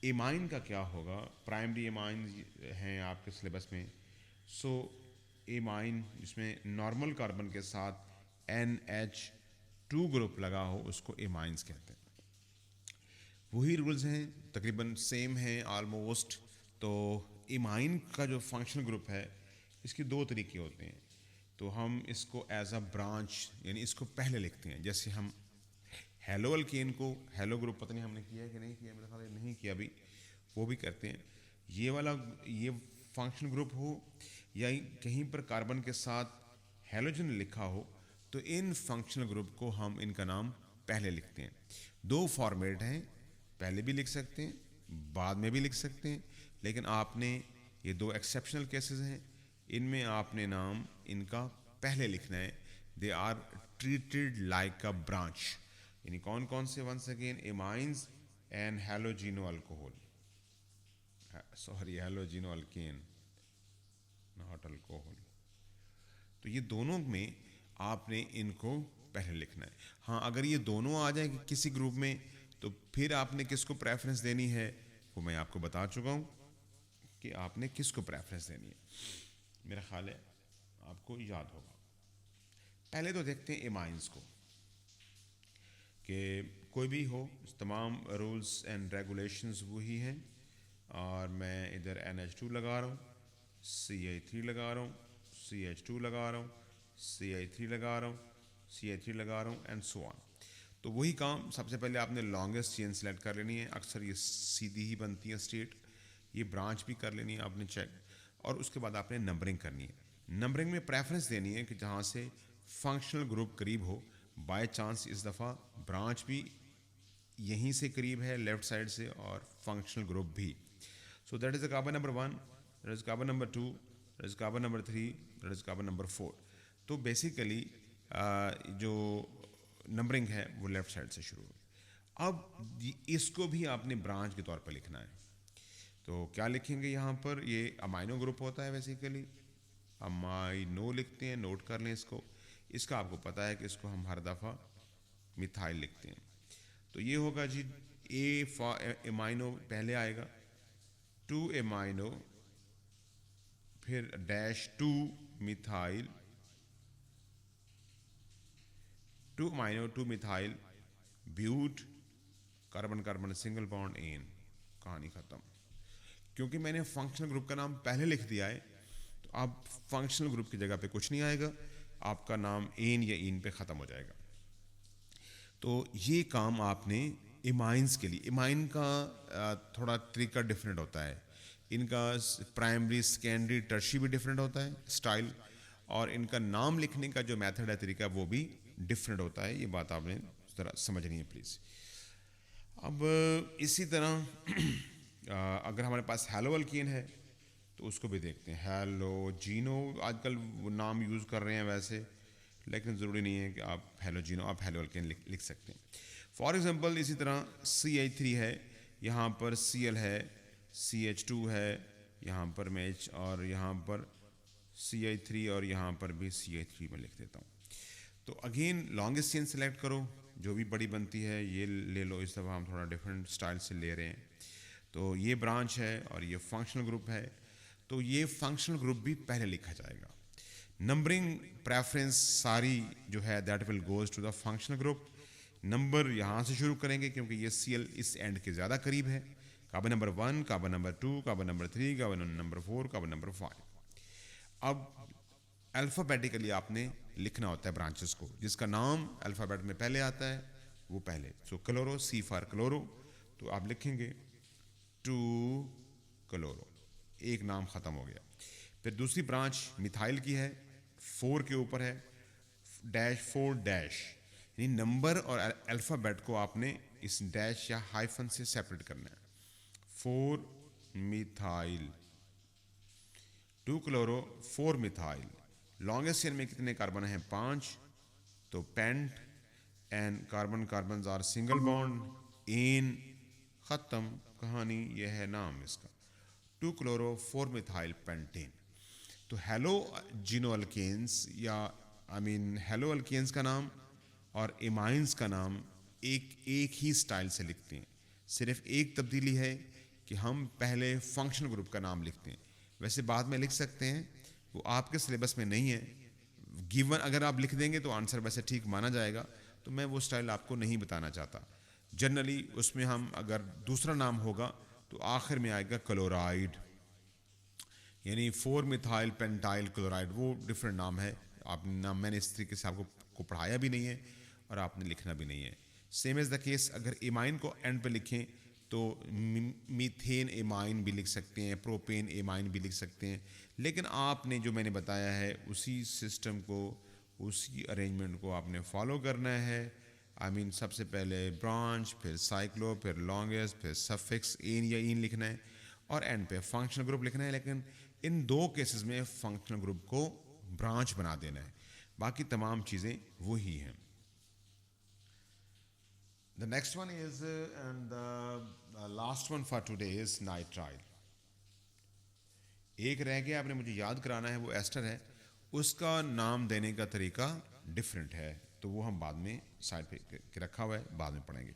Amine का क्या होगा? प्राइमरी एमाइंस हैं आपके सिलेबस में। सो एमाइन जिसमें नॉर्मल कार्बन के साथ NH2 ग्रुप लगा हो उसको एमाइंस कहते हैं। वही रूल्स हैं, तकरीबन सेम हैं ऑलमोस्ट। तो एमाइन का जो फंक्शनल ग्रुप है, इसके 2 तरीके होते हैं। तो हम इसको एज अ ब्रांच, यानी इसको पहले लिखते हैं। जैसे हम हेलो अल्केन को, हेलो ग्रुप पता नहीं हमने किया है कि नहीं किया, मेरे ख्याल है नहीं किया अभी, वो भी करते हैं। ये वाला, ये फंक्शन ग्रुप हो या कहीं पर कार्बन के साथ हेलोजन लिखा हो, तो इन फंक्शनल ग्रुप को हम इनका नाम पहले लिखते हैं। 2 फॉर्मेट हैं, पहले भी लिख सकते हैं, बाद में भी लिख सकते हैं, लेकिन आपने ये 2 एक्सेप्शनल केसेस हैं, इनमें आपने नाम इनका पहले लिखना है। They are treated like a branch. यानी कौन कौन से? Once again, amines and halogeno alcohol, sorry halogeno alkane, not alcohol. तो ये दोनों में आपने इनको पहले लिखना है। हाँ, अगर ये दोनों आ जाए किसी ग्रुप में, तो फिर आपने किसको प्रेफरेंस देनी है वो मैं आपको बता चुका हूँ कि आपने किसको प्रेफरेंस देनी है। मेरा ख्याल है आपको याद होगा। पहले तो देखते हैं एमाइंस को, कि कोई भी हो, तमाम रूल्स एंड रेगुलेशंस वही हैं। और मैं इधर NH2 लगा रहा हूँ, CH3 लगा रहा हूँ, CH2 लगा रहा हूँ, CH3 लगा रहा हूँ, CH3 लगा रहा हूँ, एंड सो ऑन। तो वही काम, सबसे पहले आपने लॉन्गेस्ट चेन सेलेक्ट कर लेनी है। अक्सर ये सीधी ही बनती है स्ट्रेट। ये ब्रांच भी कर लेनी है आपने चेक, और उसके बाद आपने नंबरिंग करनी है। नंबरिंग में प्रेफरेंस देनी है कि जहाँ से फंक्शनल ग्रुप करीब हो। बाय चांस इस दफ़ा ब्रांच भी यहीं से करीब है लेफ्ट साइड से, और फंक्शनल ग्रुप भी। So that is the carbon number 1, that is carbon number 2, that is carbon number 3, that is carbon number 4। तो बेसिकली जो नंबरिंग है वो लेफ्ट साइड से शुरू हो। अब इसको भी आपने ब्रांच के तौर पर लिखना है। तो क्या लिखेंगे यहाँ पर? ये अमाइनो ग्रुप होता है बेसिकली, अमाइनो लिखते हैं, नोट कर लें इसको। इसका आपको पता है कि इसको हम हर दफ़ा मिथाइल लिखते हैं। तो ये होगा जी, ए फॉर एमाइनो पहले आएगा, 2 एमाइनो, फिर डैश 2 मिथाइल, 2 अमाइनो 2 मिथाइल ब्यूट, carbon carbon single bond ane, कहानी ख़त्म। क्योंकि मैंने फंक्शनल ग्रुप का नाम पहले लिख दिया है, तो अब फंक्शनल ग्रुप की जगह पे कुछ नहीं आएगा, आपका नाम एन या इन पे ख़त्म हो जाएगा। तो ये काम आपने इमाइंस के लिए, इमाइन का थोड़ा तरीका डिफरेंट होता है। इनका प्राइमरी, सेकेंडरी, टर्शी भी डिफरेंट होता है स्टाइल, और इनका नाम लिखने का जो मेथड है, तरीका, वो भी डिफरेंट होता है। ये बात आपने ज़रा समझनी है प्लीज़। अब इसी तरह अगर हमारे पास हेलो अल्कीन है तो उसको भी देखते हैं। हैलोजीनो आजकल वो नाम यूज़ कर रहे हैं वैसे, लेकिन ज़रूरी नहीं है कि आप हैलोजीनो, आप हेलो अल्कीन लिख सकते हैं। फॉर एग्जांपल इसी तरह CH3 है, यहाँ पर Cl है, CH2 है, यहाँ पर मैच, और यहाँ पर CH3, और यहाँ पर भी CH3 में लिख देता हूँ। तो अगेन लॉन्गेस्ट चेन सेलेक्ट करो, जो भी बड़ी बनती है ये ले लो। इस दफ़ा हम थोड़ा डिफरेंट स्टाइल से ले रहे हैं। तो ये ब्रांच है और ये फंक्शनल ग्रुप है, तो ये फंक्शनल ग्रुप भी पहले लिखा जाएगा। नंबरिंग प्रेफरेंस सारी जो है that will goes to the functional group. Number यहाँ से शुरू करेंगे क्योंकि ये Cl इस एंड के ज़्यादा करीब है। Carbon number 1, carbon number 2, carbon number 3, carbon number 4, carbon number 5। अब अल्फ़ाबेटिकली आपने लिखना होता है ब्रांचेस को, जिसका नाम अल्फ़ाबेट में पहले आता है वो पहले। सो क्लोरो, C फॉर क्लोरो, तो आप लिखेंगे 2 क्लोरो, एक नाम ख़त्म हो गया। फिर दूसरी ब्रांच मिथाइल की है, 4 के ऊपर है, -4 डैश, यानी नंबर और अल्फ़ाबेट को आपने इस डैश या हाइफन से सेपरेट करना है। 4 methyl, 2 chloro, 4 methyl. Longest chain में कितने कार्बन हैं? 5, तो pent and carbon carbon are single bond, ane, ख़त्म कहानी, यह है नाम इसका 2 क्लोरो 4 मिथाइल पेंटेन। तो हेलो जीनो अल्केन्स या हेलो अल्केन्स का नाम और इमाइंस का नाम एक ही स्टाइल से लिखते हैं। सिर्फ एक तब्दीली है कि हम पहले फंक्शनल ग्रुप का नाम लिखते हैं, वैसे बाद में लिख सकते हैं, वो आपके सिलेबस में नहीं है। गिवन अगर आप लिख देंगे तो आंसर वैसे ठीक माना जाएगा, तो मैं वो स्टाइल आपको नहीं बताना चाहता। जनरली उसमें हम अगर दूसरा नाम होगा तो आखिर में आएगा क्लोराइड, यानी 4 मिथाइल पेंटाइल क्लोराइड, वो डिफरेंट नाम है। आप नाम मैंने इस तरीके से आपको पढ़ाया भी नहीं है और आपने लिखना भी नहीं है। सेम एज द केस अगर एमाइन को एंड पे लिखें तो मीथेन एमाइन भी लिख सकते हैं, प्रोपेन एमाइन भी लिख सकते हैं, लेकिन आपने जो मैंने बताया है उसी सिस्टम को, उसी अरेंजमेंट को आपने फॉलो करना है। सबसे पहले ब्रांच, फिर साइक्लो, फिर लॉन्गेस्ट, फिर सफिक्स एन या इन लिखना है और एंड पे फंक्शनल ग्रुप लिखना है। लेकिन इन दो केसेस में फंक्शनल ग्रुप को ब्रांच बना देना है, बाकी तमाम चीज़ें वही हैं। The next one is and the last one for today is nitrile. एक रह गया, आपने मुझे याद कराना है, वो एस्टर है। उसका नाम देने का तरीका डिफरेंट है, तो वो हम बाद में साइड पे रखा हुआ है, बाद में पढ़ेंगे।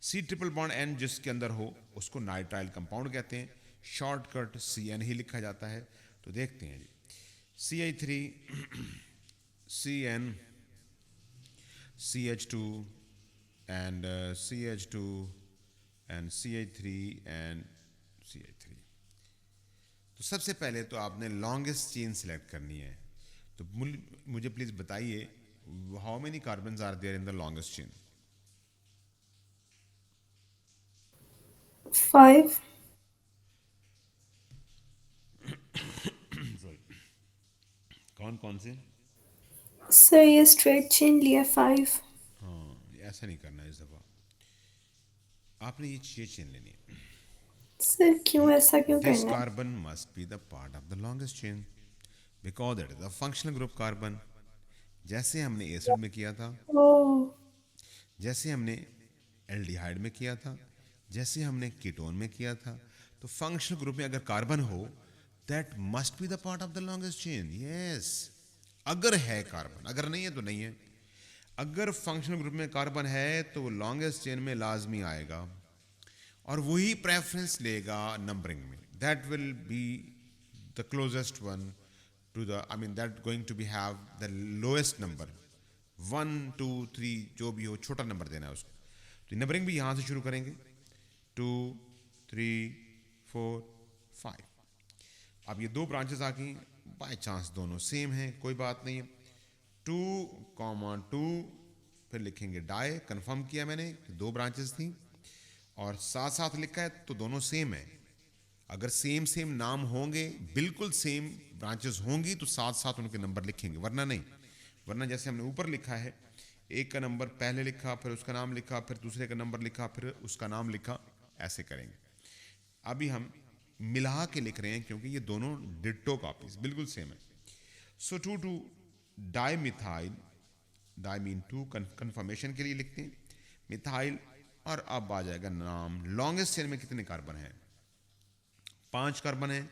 C ट्रिपल बॉन्ड N जिसके अंदर हो उसको नाइट्राइल कंपाउंड कहते हैं, शॉर्टकट CN ही लिखा जाता है। तो देखते हैं जी, CH3 CN CH2 and CH2 and CH3 and CH3। तो सबसे पहले तो आपने लॉन्गेस्ट चेन सिलेक्ट करनी है। तो मुझे प्लीज बताइए, how many carbons are there in the longest chain? 5। कौन कौन से? सर ये स्ट्रेट चेन लिया 5। हाँ, ऐसा नहीं करना है इस दफा, आपने ये 6 चेन लेनी है। सर क्यों, ऐसा क्यों This करना है? carbon must be the part of the longest chain because it is the functional group carbon। जैसे हमने एसिड में किया था, ओह, जैसे हमने एल्डिहाइड में किया था, जैसे हमने कीटोन में किया था, तो फंक्शनल ग्रुप में अगर कार्बन हो that must be the part of the longest chain. Yes, अगर है कार्बन, अगर नहीं है तो नहीं है। अगर फंक्शनल ग्रुप में कार्बन है तो लॉन्गेस्ट चेन में लाजमी आएगा और वही प्रेफरेंस लेगा नंबरिंग में। That will be the closest one to the that going to be have the lowest number, 1 2 3 जो भी हो, छोटा नंबर देना है उसको। तो नंबरिंग भी यहाँ से शुरू करेंगे, 2 3 4 5। अब ये दो ब्रांचेस आ गई, बाय चांस दोनों सेम हैं, कोई बात नहीं है। 2,2 फिर लिखेंगे डाई, कंफर्म किया मैंने कि दो ब्रांचेस थी और साथ साथ लिखा है तो दोनों सेम है। अगर सेम सेम नाम होंगे, बिल्कुल सेम ब्रांचेस होंगी तो साथ साथ उनके नंबर लिखेंगे, वरना नहीं। वरना जैसे हमने ऊपर लिखा है, एक का नंबर पहले लिखा, फिर उसका नाम लिखा, फिर दूसरे का नंबर लिखा, फिर उसका नाम लिखा, ऐसे करेंगे। अभी हम मिला के लिख रहे हैं क्योंकि ये दोनों डिट्टो कॉपीज बिल्कुल सेम है। So 2 di methyl, di mean 2, confirmation के लिए लिखते हैं मिथाइल। और अब आ जाएगा नाम। लॉन्गेस्ट चेन में कितने कार्बन हैं? 5 कार्बन है,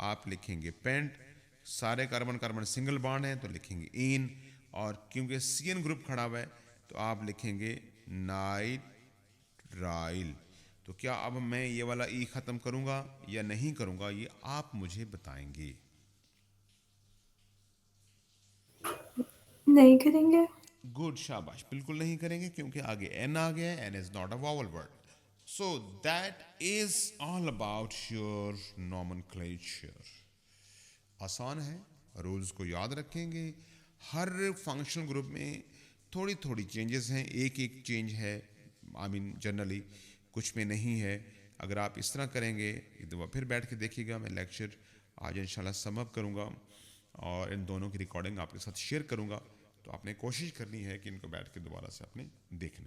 आप लिखेंगे पेंट। सारे कार्बन कार्बन सिंगल बॉन्ड है तो लिखेंगे इन, और क्योंकि CN ग्रुप खड़ा हुआ है तो आप लिखेंगे नाइट्राइल। तो क्या अब मैं ये वाला ई खत्म करूंगा या नहीं करूंगा, ये आप मुझे बताएंगे। नहीं करेंगे। गुड, शाबाश, बिल्कुल नहीं करेंगे क्योंकि आगे एन आ गया है, ane is not a vowel word. So that is all about your nomenclature. आसान है, रूल्स को याद रखेंगे. हर फंक्शनल ग्रुप में थोड़ी थोड़ी चेंजेस हैं, एक एक चेंज है, आई मीन जनरली कुछ में नहीं है. अगर आप इस तरह करेंगे, एक दफ़ा फिर बैठ के देखिएगा. मैं लेक्चर आज इंशाल्लाह समअप करूँगा और इन दोनों की रिकॉर्डिंग आपके साथ शेयर करूँगा. तो आपने कोशिश करनी है कि इनको बैठ के दोबारा से आपने देखना.